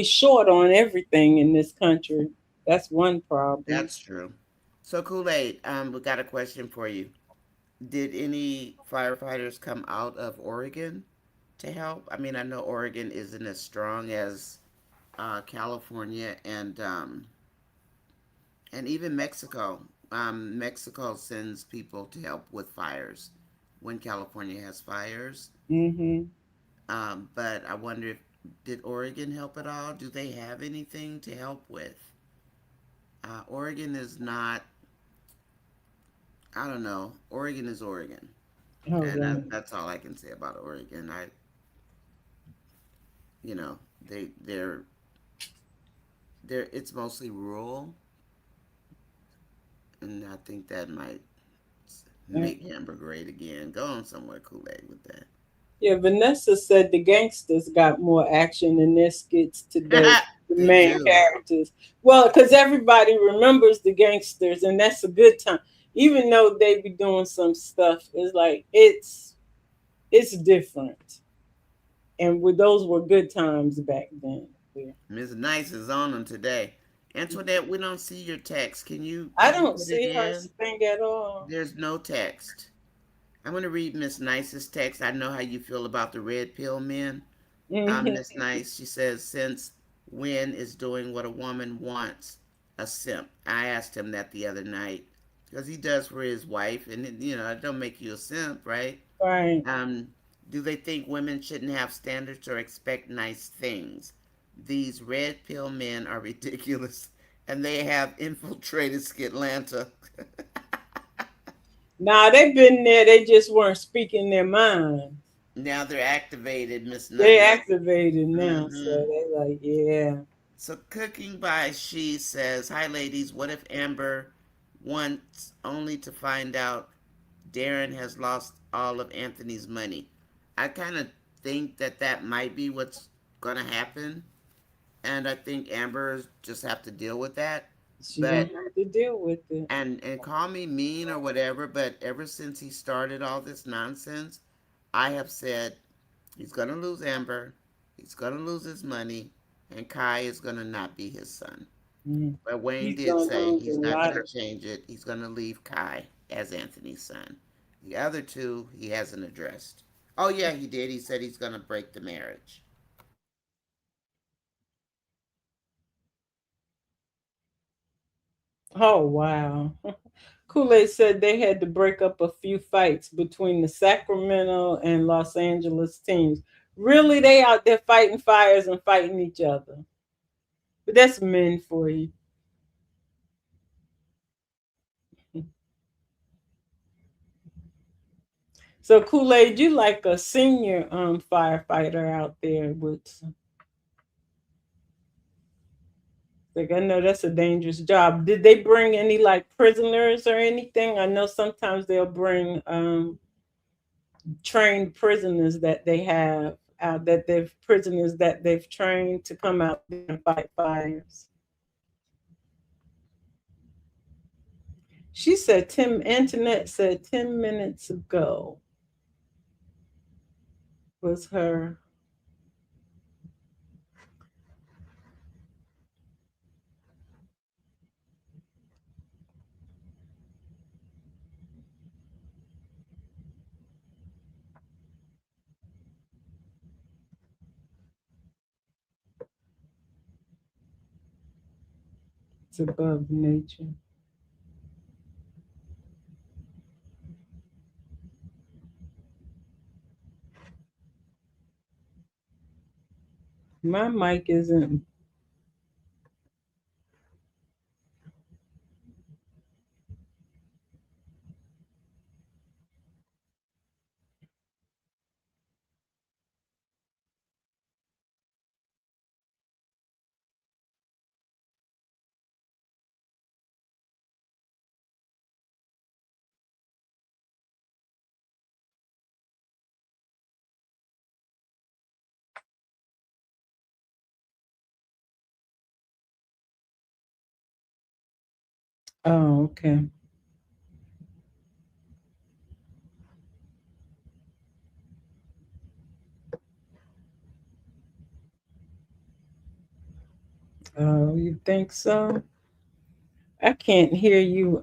short on everything in this country. That's one problem. That's true. So Kool-Aid, we got a question for you. Did any firefighters come out of Oregon to help? I mean, I know Oregon isn't as strong as California and even Mexico. Mexico sends people to help with fires when California has fires. Hmm. But I wonder if did Oregon help at all? Do they have anything to help with? Oregon is not. I don't know. Oregon is Oregon, Oh, and right. that's all I can say about Oregon. You know, they're it's mostly rural, and I think that might Uh, make Amber great again. Go on somewhere, Kool Aid, with that. Yeah, Vanessa said the gangsters got more action in their skits today. The They main do. characters. Well, because everybody remembers the gangsters, and that's a good time. Even though they be doing some stuff, it's like it's different. And with those were good times back then. Yeah. Miss Nice is on them today. Antoinette, we don't see your text. Can you I can you don't put it see her in? thing at all. There's no text. I'm gonna read Miss Nice's text. I know how you feel about the red pill men. Hmm. Miss Nice, she says, since when is doing what a woman wants a simp? I asked him that the other night because he does for his wife, and it don't make you a simp, right? Right. Um, do they think women shouldn't have standards or expect nice things? These red pill men are ridiculous, and they have infiltrated Skitlanta. Nah, they've been there. They just weren't speaking their mind. Now they're activated, Miss They Nice. activated now, so Mm-hmm. they like, yeah. So cooking by she says, "Hi ladies, what if Amber wants only to find out Darren has lost all of Anthony's money?" I kind of think that that might be what's gonna happen, and I think Amber just have to deal with that. She gonna But have to deal with it. and call me mean or whatever, but ever since he started all this nonsense, I have said he's gonna lose Amber, he's gonna lose his money, and Kai is gonna not be his son. Mm. But Wayne He's did gonna say lose a he's not lot going to of. change it. He's going to leave Kai as Anthony's son. The other two he hasn't addressed. Oh yeah, he did. He said he's going to break the marriage. Oh wow. Kool-Aid said they had to break up a few fights between the Sacramento and Los Angeles teams. Really, they out there fighting fires and fighting each other. But that's men for you. So Kool-Aid, you like a senior firefighter out there with like I know that's a dangerous job. Did they bring any like prisoners or anything? I know sometimes they'll bring trained prisoners that they have out that they've prisoners that they've trained to come out there and fight fires. She said Tim Internet said 10 minutes ago was her. It's above nature. My mic isn't. Oh, okay. Oh, you think so? I can't hear you.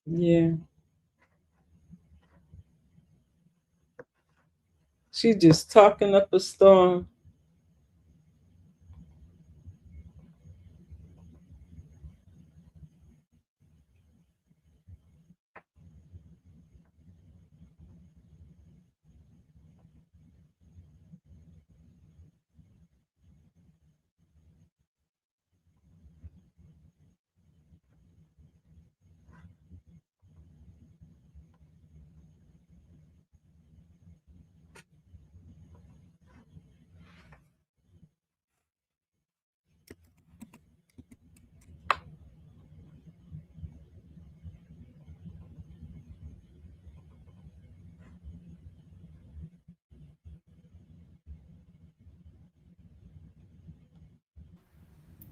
Yeah. She's just talking up a storm.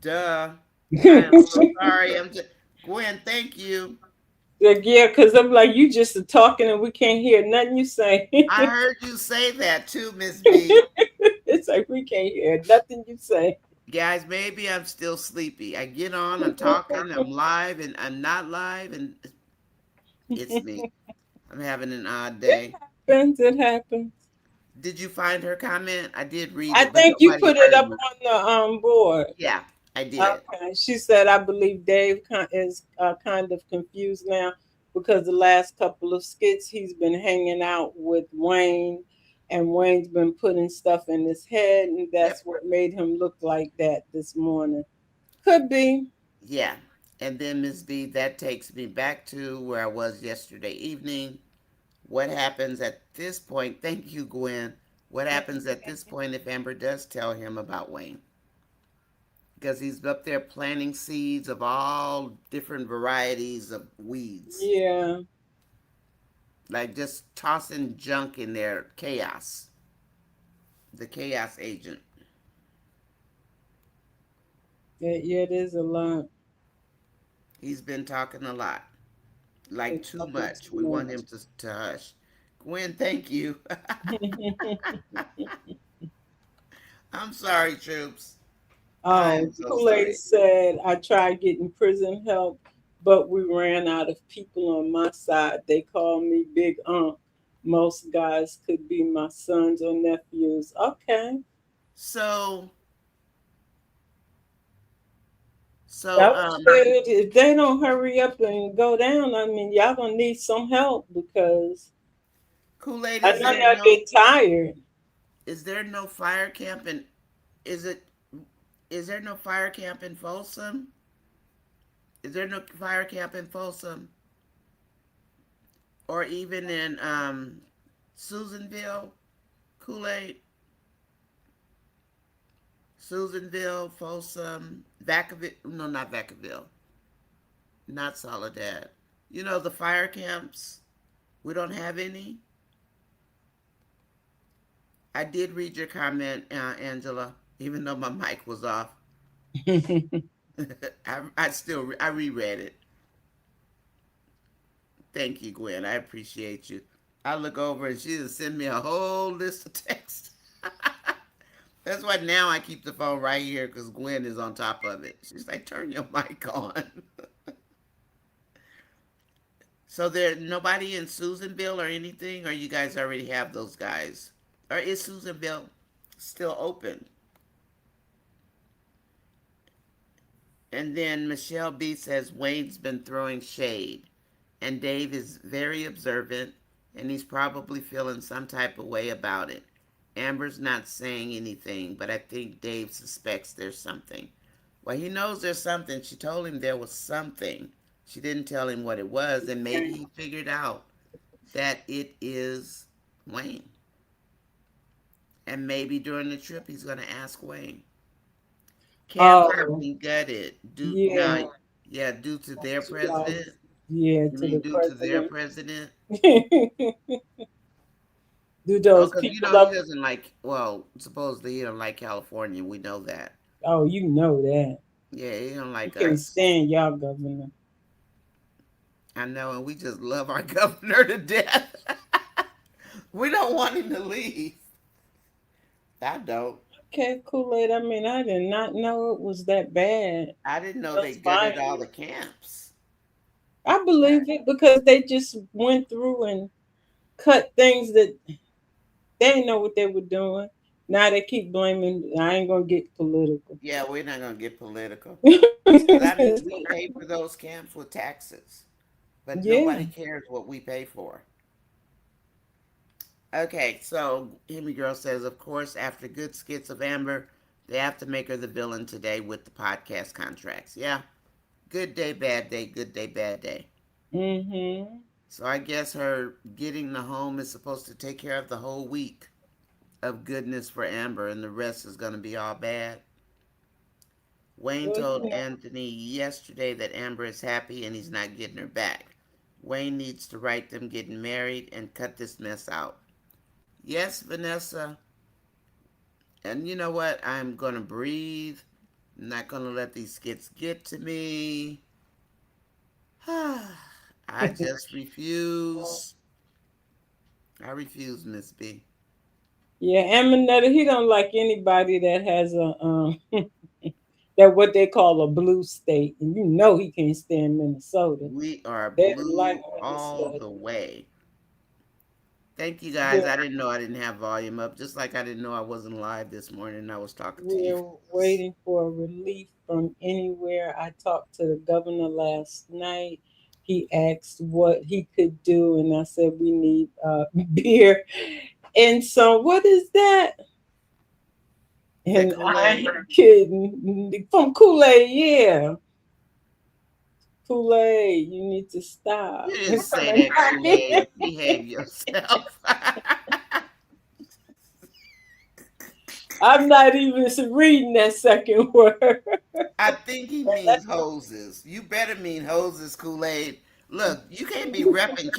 Duh. I am so sorry. I'm just Gwen. Thank you. Like, yeah, because I'm like, you just are talking and we can't hear nothing you say. I heard you say that too, Miss B. It's like we can't hear nothing you say. Guys, maybe I'm still sleepy. I get on, I'm talking, I'm live, and I'm not live, and it's me. I'm having an odd It day. happens. It happens. Did you find her comment? I did read I it, but think you nobody put it heard up me. on the board. Yeah, I did. Okay. She said, I believe Dave is kind of confused now because the last couple of skits he's been hanging out with Wayne, and Wayne's been putting stuff in his head, and Yep. that's what made him look like that this morning. Could be. Yeah. And then, Miss B, that takes me back to where I was yesterday evening. What happens at this point? Thank you, Gwen. What happens at this point if Amber does tell him about Wayne? Because he's up there planting seeds of all different varieties of weeds, Yeah. like just tossing junk in there, chaos. The chaos agent. Yeah, it is a lot. He's been talking a lot, like It's too talking much. too We want much. him to hush. Gwen, thank you. I'm sorry, troops. I Oh, am so Kool-Aid sorry. said, I tried getting prison help, but we ran out of people on my side. They call me Big Unc. Most guys could be my sons or nephews. Okay. So, so That was good. If they don't hurry up and go down, I mean, y'all gonna need some help because Kool Aid, I know y'all get tired. is there no fire camp in is it is there no fire camp in Folsom? Is there no fire camp in Folsom or even in Susanville? Kool Aid, Susanville, Folsom, Vacaville. No, not Vacaville. Not Soledad. You know the fire camps. We don't have any. I did read your comment, Angela, even though my mic was off. I reread it. Thank you, Gwen. I appreciate you. I look over and she just sent me a whole list of texts. That's why now I keep the phone right here because Gwen is on top of it. She's like, turn your mic on. So there nobody in Susanville or anything, or you guys already have those guys? Or is Susanville still open? And then Michelle B says Wayne's been throwing shade, and Dave is very observant, and he's probably feeling some type of way about it. Amber's not saying anything, but I think Dave suspects there's something. Well, he knows there's something. She told him there was something. She didn't tell him what it was, and maybe he figured out that it is Wayne. And maybe during the trip he's going to ask Wayne. Camps are Oh, being gutted. yeah. Yeah, due to their She lost. president. Yeah, You to mean the due to their president. president? Do Oh, those because you people know he up? doesn't like. Well, supposedly he don't like California. We know that. Oh, you know that. Yeah, he don't You like can't us. stand y'all governor. I know, and we just love our governor to death. We don't want him to leave. I don't. Okay, Kool-Aid. I mean, I did not know it was that bad. I didn't know they Those gutted all violence. the camps. I believe it because they just went through and cut things that they didn't know what they were doing. Now they keep blaming. I ain't gonna get political. Yeah, we're not gonna get political. Because I mean, Yeah. we pay for those camps with taxes, but nobody cares what we pay for. Okay, so Hemi Girl says, of course, after good skits of Amber, they have to make her the villain today with the podcast contracts. Yeah, good day, bad day, good day, bad day. Mm-hmm. So I guess her getting the home is supposed to take care of the whole week of goodness for Amber, and the rest is going to be all bad. Wayne Well, told Anthony yesterday that Amber is happy and he's not getting her back. Wayne needs to write them getting married and cut this mess out. Yes, Vanessa. And you know what? I'm going to breathe. I'm not gonna let these skits get to me. I just refuse. I refuse, Miss B. Yeah, Eminetta, he don't like anybody that has a that what they call a blue state, and you know he can't stand Minnesota. We are They don't like blue all Minnesota. the way. Thank you guys. We're I didn't know I didn't have volume up, just like I didn't know I wasn't live this morning. I was talking to you we're guys. waiting for relief from anywhere. I talked to the governor last night. He asked what he could do, and I said we need beer. And so, what is that? Is that And Kool I ain't Aid? kidding. From Kool Aid, yeah. Kool Aid, you need to stop. You didn't say that, Kool Aid. Behave yourself. I'm not even reading that second word. I think he means hoses. You better mean hoses, Kool Aid. Look, you can't be repping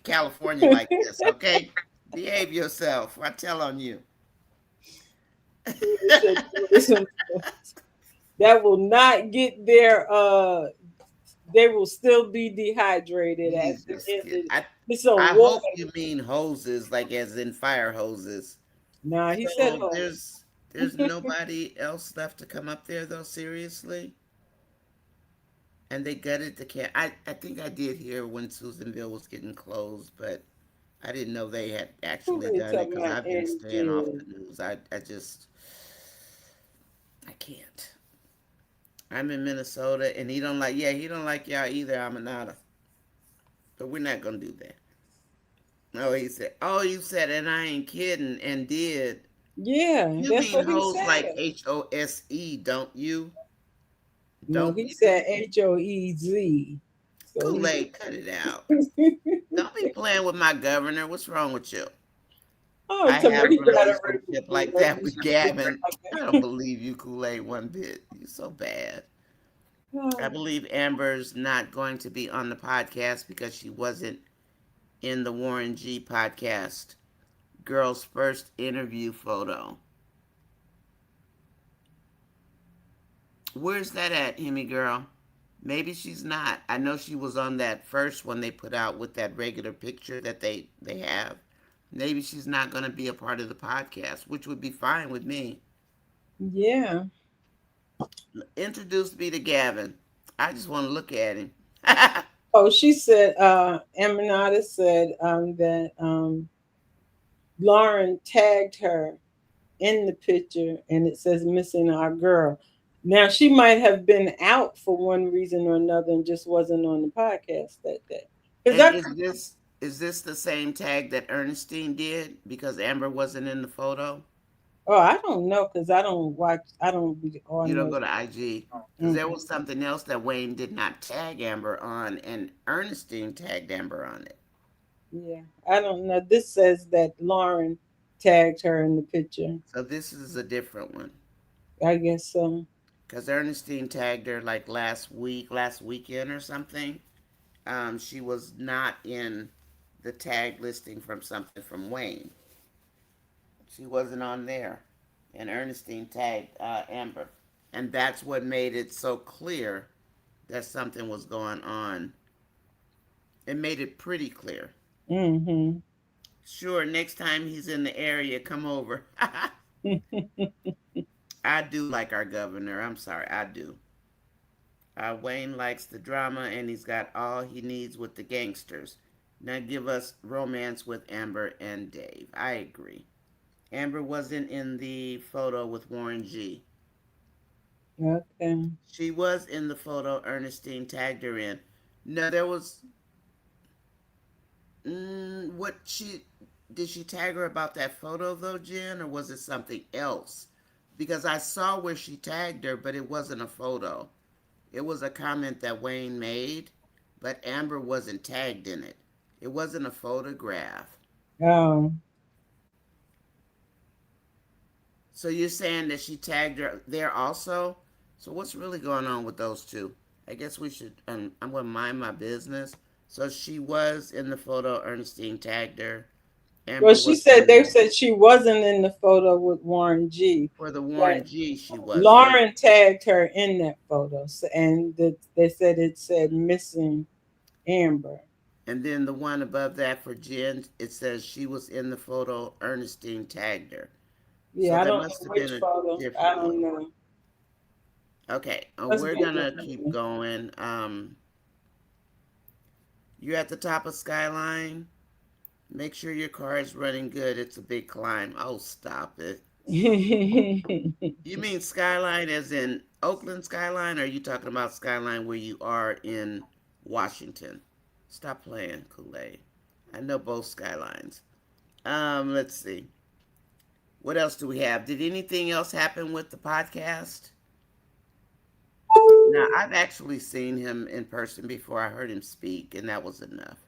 California like this, okay? Behave yourself. I tell on you. Tourism that will not get their they will still be dehydrated at He's the just end kidding. of it's a I water. hope you mean hoses, like as in fire hoses. Nah, he said So home. there's nobody else left to come up there though, seriously. And they gutted the cat. I think I did hear when Susanville was getting closed, but I didn't know they had Who actually they done it talking because about I've been and staying off did? the news. I just I can't. I'm in Minnesota, and he don't like. Yeah, he don't like y'all either. I'm another, but we're not gonna do that. No, he said. Oh, you said, and I ain't kidding, and did. Yeah, You that's mean what he hose like said. HOSE, don't you? No, Don't he said you? HOEZ. So Kool he Aid, cut it out. Don't be playing with my governor. What's wrong with you? oh, I to me have he got a relationship like that with Gavin. I don't believe you, Kool Aid, one bit. You're so bad. I relationship. believe Amber's not going to be on the podcast because she wasn't in the Warren G podcast. Girl's first interview photo. Where's that at, Hemi girl? Maybe she's not. I know she was on that first one they put out with that regular picture that they have. Maybe she's not going to be a part of the podcast, which would be fine with me. Yeah. Introduce me to Gavin. I just want to look at him. Oh, she said, Eminata said that Lauren tagged her in the picture and it says missing our girl. Now she might have been out for one reason or another and just wasn't on the podcast that day. Because And I is this the same tag that Ernestine did because Amber wasn't in the photo? oh I don't know because I don't watch I don't be You on don't no go to IG because there mm-mm. was something else that Wayne did not tag Amber on, and Ernestine tagged Amber on it. Yeah. I don't know. This says that Lauren tagged her in the picture. So this is a different one I guess so. because Ernestine tagged her like last weekend or something. She was not in the tag listing from something from Wayne. She wasn't on there, and Ernestine tagged Amber, and that's what made it so clear that something was going on. It made it pretty clear. Mm-hmm. Sure, next time he's in the area, come over. I do like our governor. I'm sorry, I do. Wayne likes the drama, and he's got all he needs with the gangsters. Now give us romance with Amber and Dave. I agree. Amber wasn't in the photo with Warren G. Okay. She was in the photo Ernestine tagged her in. No, there was. What she did she tag her about that photo though, Jen, or was it something else? Because I saw where she tagged her, but it wasn't a photo. It was a comment that Wayne made, but Amber wasn't tagged in it. It wasn't a photograph. Oh. So you're saying that she tagged her there also? So what's really going on with those two? I guess we should. I'm gonna mind my business. So she was in the photo. Ernestine tagged her, Well, Amber she wasn't said in they there. said she wasn't in the photo with Warren G. For the Warren But G, she wasn't. Lauren tagged her in that photo, and they said it said missing Amber. And then the one above that for Jen, it says she was in the photo. Ernestine tagged her. So Yeah, I that don't must know have which been a photo. I different don't one. know. Okay, Must we're be a gonna different keep one. going. You're at the top of Skyline. Make sure your car is running good. It's a big climb. Oh, stop it. You mean Skyline as in Oakland Skyline, or are you talking about Skyline where you are in Washington? Stop playing, Kool-Aid. I know both Skylines. Let's see. What else do we have? Did anything else happen with the podcast? Now, I've actually seen him in person before. I heard him speak, and that was enough.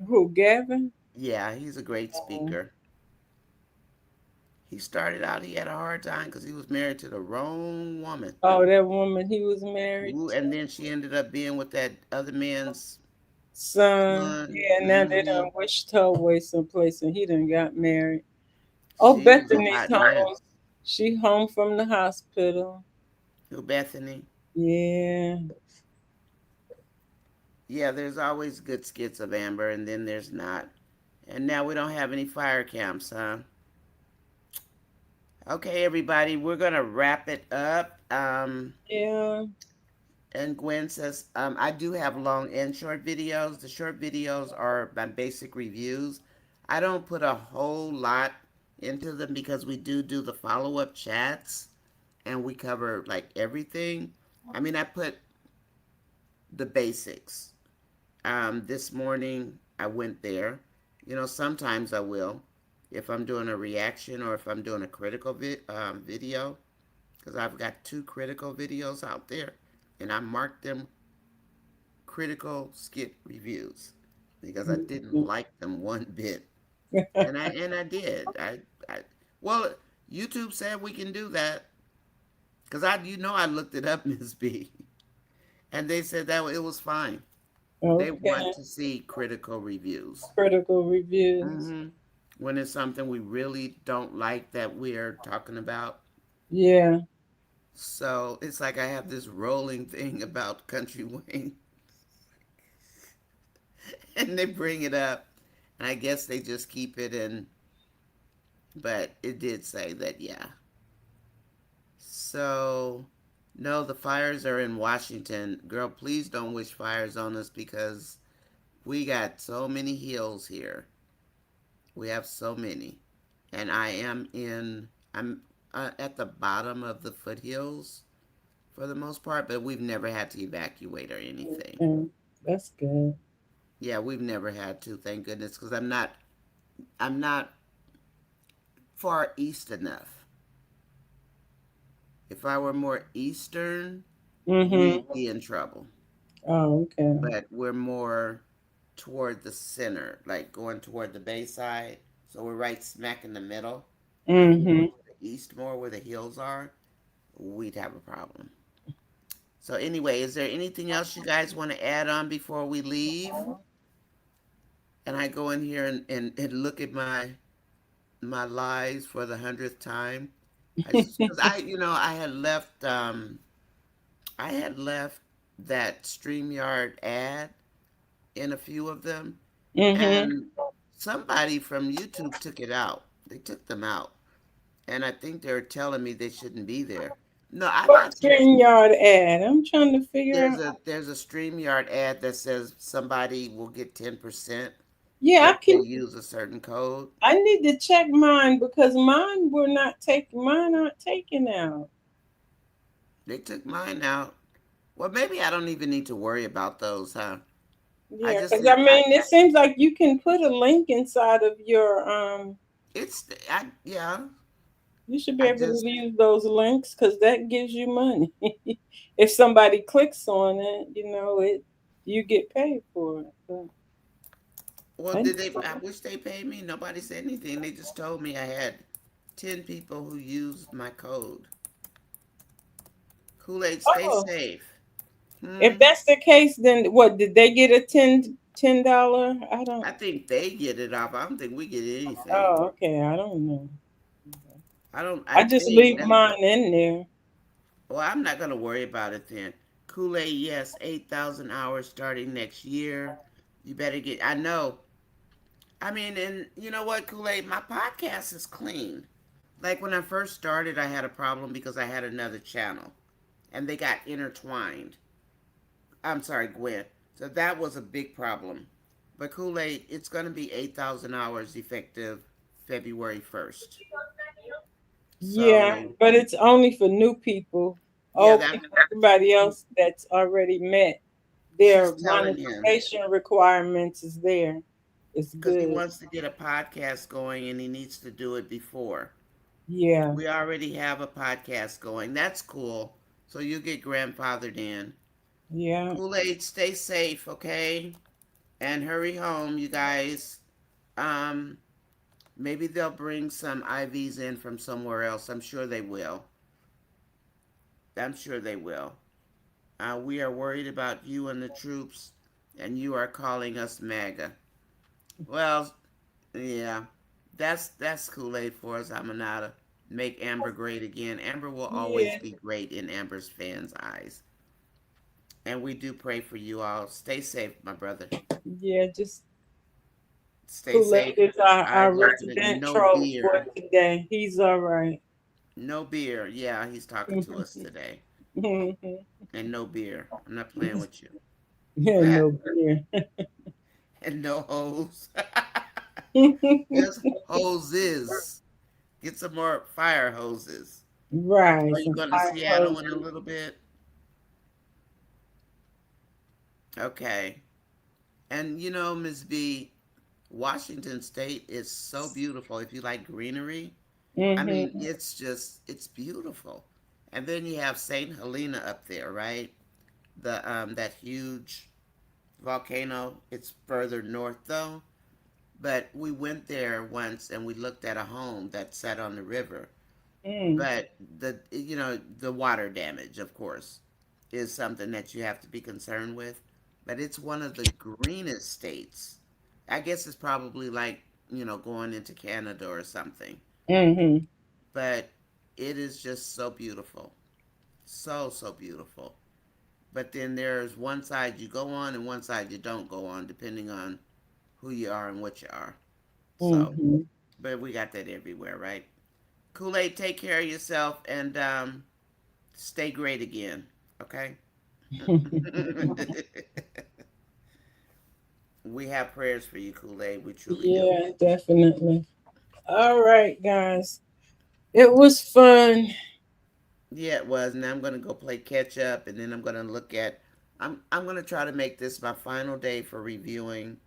Who, Gavin? Yeah, he's a great Oh, speaker. He started out, he had a hard time because he was married to the wrong woman. oh, that woman he was married Ooh, to. and then she ended up being with that other man's Son. son. Yeah, now they done wished her away someplace and he done got married. Oh, She was a Bethany's hot home. mess. She home from the hospital. Who, Bethany? Yeah. Yeah, there's always good skits of Amber, and then there's not. And now we don't have any fire camps, huh? Okay, everybody, we're gonna wrap it up. Yeah. And Gwen says, I do have long and short videos. The short videos are my basic reviews. I don't put a whole lot into them because we do the follow up chats and we cover like everything. I mean, I put the basics. This morning I went there. You know, sometimes I will if I'm doing a reaction or if I'm doing a critical video because I've got two critical videos out there and I marked them critical skit reviews because I didn't like them one bit, and I did. I well, YouTube said we can do that because I looked it up, Miss B, and they said that it was fine. They want Okay. to see critical reviews. Critical reviews. hmm When it's something we really don't like that we're talking about. Yeah. So it's like I have this rolling thing about Country Wayne, and they bring it up, and I guess they just keep it in. But it did say that, yeah. So, no, the fires are in Washington. Girl, please don't wish fires on us because we got so many hills here. We have so many. And I'm at the bottom of the foothills for the most part, but we've never had to evacuate or anything. Okay. That's good. Yeah, we've never had to, thank goodness, because I'm not far east enough. If I were more eastern, Mm-hmm. we'd be in trouble. Oh, okay. But we're more toward the center, like going toward the Bayside. So we're right smack in the middle. If we were Mm-hmm. to the east more where the hills are, we'd have a problem. So anyway, is there anything else you guys want to add on before we leave? And I go in here and look at my lies for the 100th time. I just because I had left that StreamYard ad in a few of them, Mm-hmm. and somebody from YouTube took it out. They took them out, and I think they're telling me they shouldn't be there. No, I'm What not. StreamYard ad? I'm trying to figure There's out. a StreamYard ad that says somebody will get 10% Yeah, if I they can. use a certain code. I need to check mine because mine were not taken. Mine aren't taken out. They took mine out. Well, maybe I don't even need to worry about those, huh? I Yeah, just because I did. mean, it seems like you can put a link inside of your. Yeah. You should be I able just to use those links because that gives you money. If somebody clicks on it, you get paid for it. But Well, I, did they? I wish they paid me. Nobody said anything. They just told me I had 10 people who used my code. Kool Aid, stay oh, safe. if Hmm. that's the case, then what did they get a 10? $10. I don't. I think they get it off. I don't think we get anything. Oh, okay. I don't know. I don't. I I just think leave that. mine in there. Well, I'm not gonna worry about it then. Kool Aid, yes, 8,000 hours starting next year. You better get. I know. I mean, and you know what, Kool Aid, my podcast is clean. Like when I first started, I had a problem because I had another channel, and they got intertwined. I'm sorry, Gwen. So that was a big problem. But Kool Aid, it's going to be 8,000 hours effective February 1st. Yeah, So, but it's only for new people. yeah, Old that people, everybody else that's already met she's their telling him monetization requirements is there. It's because he good. wants to get a podcast going and he needs to do it before. Yeah, We already have a podcast going. That's cool. So you get grandfathered in. yeah, Kool Aid, stay safe, okay? And hurry home, you guys. Um, Maybe they'll bring some IVs in from somewhere else. I'm sure they will. I'm sure they will. We are worried about you and the troops, and you are calling us MAGA. Well, yeah, that's Kool Aid for us. I'm gonna make Amber great again. Amber will always yeah, be great in Amber's fans' eyes, and we do pray for you all. Stay safe, my brother. yeah. Just Stay Kool-Aid safe. is our Eyes open and resident no troll for beer. today. He's all right. No beer. Yeah, he's talking to us today. And no beer. I'm not playing with you. Yeah, no beer. And no hose. Just hoses. Get some more fire hoses. Right, Are you some going to fire Seattle in a hoses. little bit? Okay. And you know, Ms. B, Washington State is so beautiful. If you like greenery, I mean, Mm-hmm. it's beautiful. And then you have St. Helena up there, right? The that huge volcano. It's further north though. But we went there once and we looked at a home that sat on the river. Mm. But the water damage, of course, is something that you have to be concerned with. But it's one of the greenest states. I guess it's probably like, going into Canada or something. Mm-hmm. But it is just so beautiful. So, so beautiful. But then there's one side you go on and one side you don't go on, depending on who you are and what you are. So, Mm-hmm. but we got that everywhere, right? Kool Aid, take care of yourself and stay great again. Okay? We have prayers for you, Kool Aid. We truly do. Yeah, definitely. All right, guys. It was fun. Yeah, it was. Now I'm gonna go play catch up, and then I'm gonna look at. I'm gonna try to make this my final day for reviewing.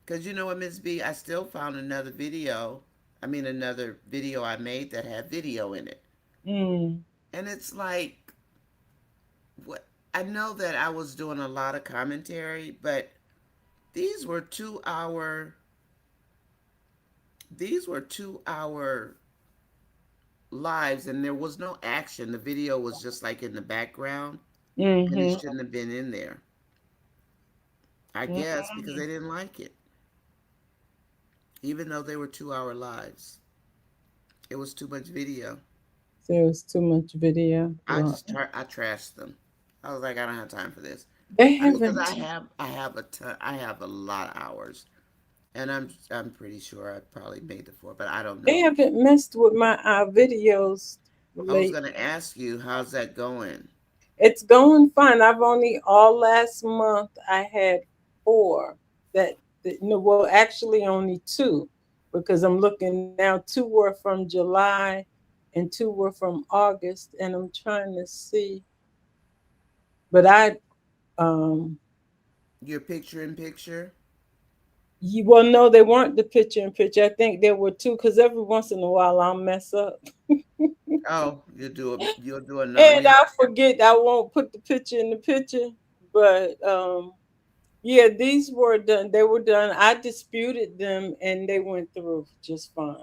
Cause you know what, Miss B, I still found another video. I mean, another video I made that had video in it, Mm. and it's like, what? I know that I was doing a lot of commentary, but these were 2 hour. These were 2 hour lives, and there was no action. The video was just like in the background, and it Mm-hmm. shouldn't have been in there. I guess because Mm-hmm. they didn't like it, even though they were 2 hour lives. It was too much video. There was too much video. Well, I trashed them. I was like, I don't have time for this. they I mean, because haven't. I have a lot of hours, and I'm pretty sure I probably made the four, but I don't They know. haven't messed with my videos I was lately. gonna ask you, how's that going? It's going fine. I've only all last month I had four that no, well, actually only two, because I'm looking now. Two were from July and two were from August, and I'm trying to see. But um Your picture in picture? well, no, they weren't the picture in picture. I think there were two, because every once in a while I'll mess up. Oh, you'll do a And Nanya. I forget I won't put the picture in the picture. But yeah, these were done. They were done. I disputed them and they went through just fine.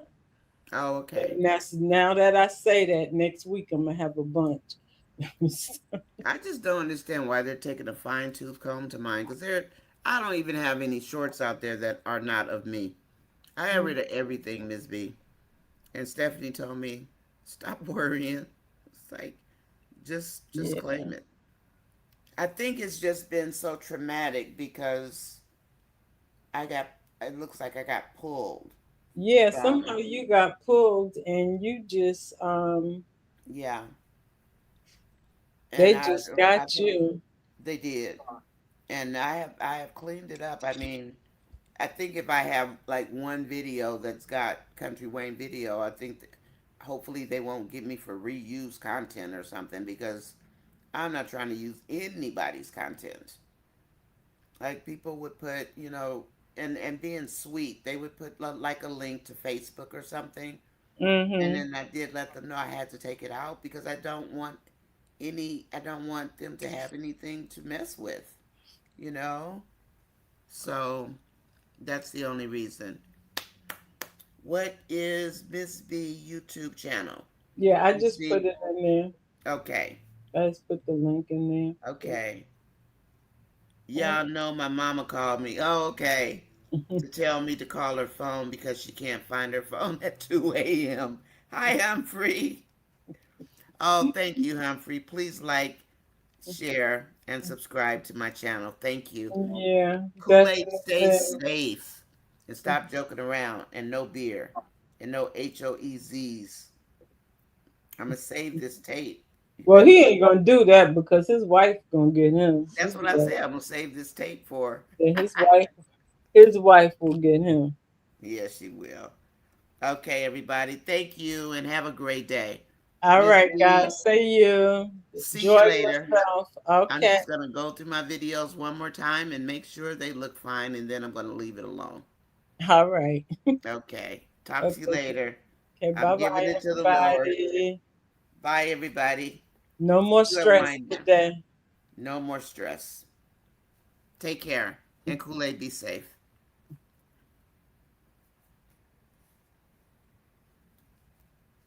Oh, okay. And that's now that I say that, next week I'm gonna have a bunch. I just don't understand why they're taking a fine tooth comb to mine because I don't even have any shorts out there that are not of me. I got rid of everything, Miss B. And Stephanie told me, stop worrying. It's like, just Yeah. claim it. I think it's just been so traumatic because I got, it looks like I got pulled Yeah, from, somehow you got pulled and you just yeah. And they just got you. they did. And I have cleaned it up. I mean, I think if I have like one video that's got Country Wayne video, I think hopefully they won't get me for reuse content or something because I'm not trying to use anybody's content. Like people would put, and being sweet, they would put like a link to Facebook or something, and Mhm. then I did let them know I had to take it out because I don't want them to have anything to mess with, you know. So that's the only reason. What is Miss B YouTube channel? Yeah, I Miss just put B. it in there. Okay. I just put the link in there. Okay. Oh. Y'all know my mama called me. Oh, okay. To tell me to call her phone because she can't find her phone at 2 a.m. Hi, Humphrey. Oh, thank you, Humphrey. Please like, share, and subscribe to my channel. Thank you. Yeah, Kool that's Aid, stay it. safe and stop joking around. And no beer and no HOEZs. I'm going to save this tape. You Well, better. he ain't gonna do that because his wife gonna get him. He That's what be I like, said. I'm going to save this tape for. yeah, his wife will get him. Yes, she will. Okay, everybody. Thank you and have a great day. All Miss right, B, guys. See you. see Enjoy you later. yourself. I'm Okay. just going to go through my videos one more time and make sure they look fine, and then I'm going to leave it alone. All right. Okay. Talk to you Okay. later. Okay. I'm Bye giving bye, it to the Lord. everybody. Bye, everybody. No more You have stress my today. no more stress. Take care and Kool Aid be safe.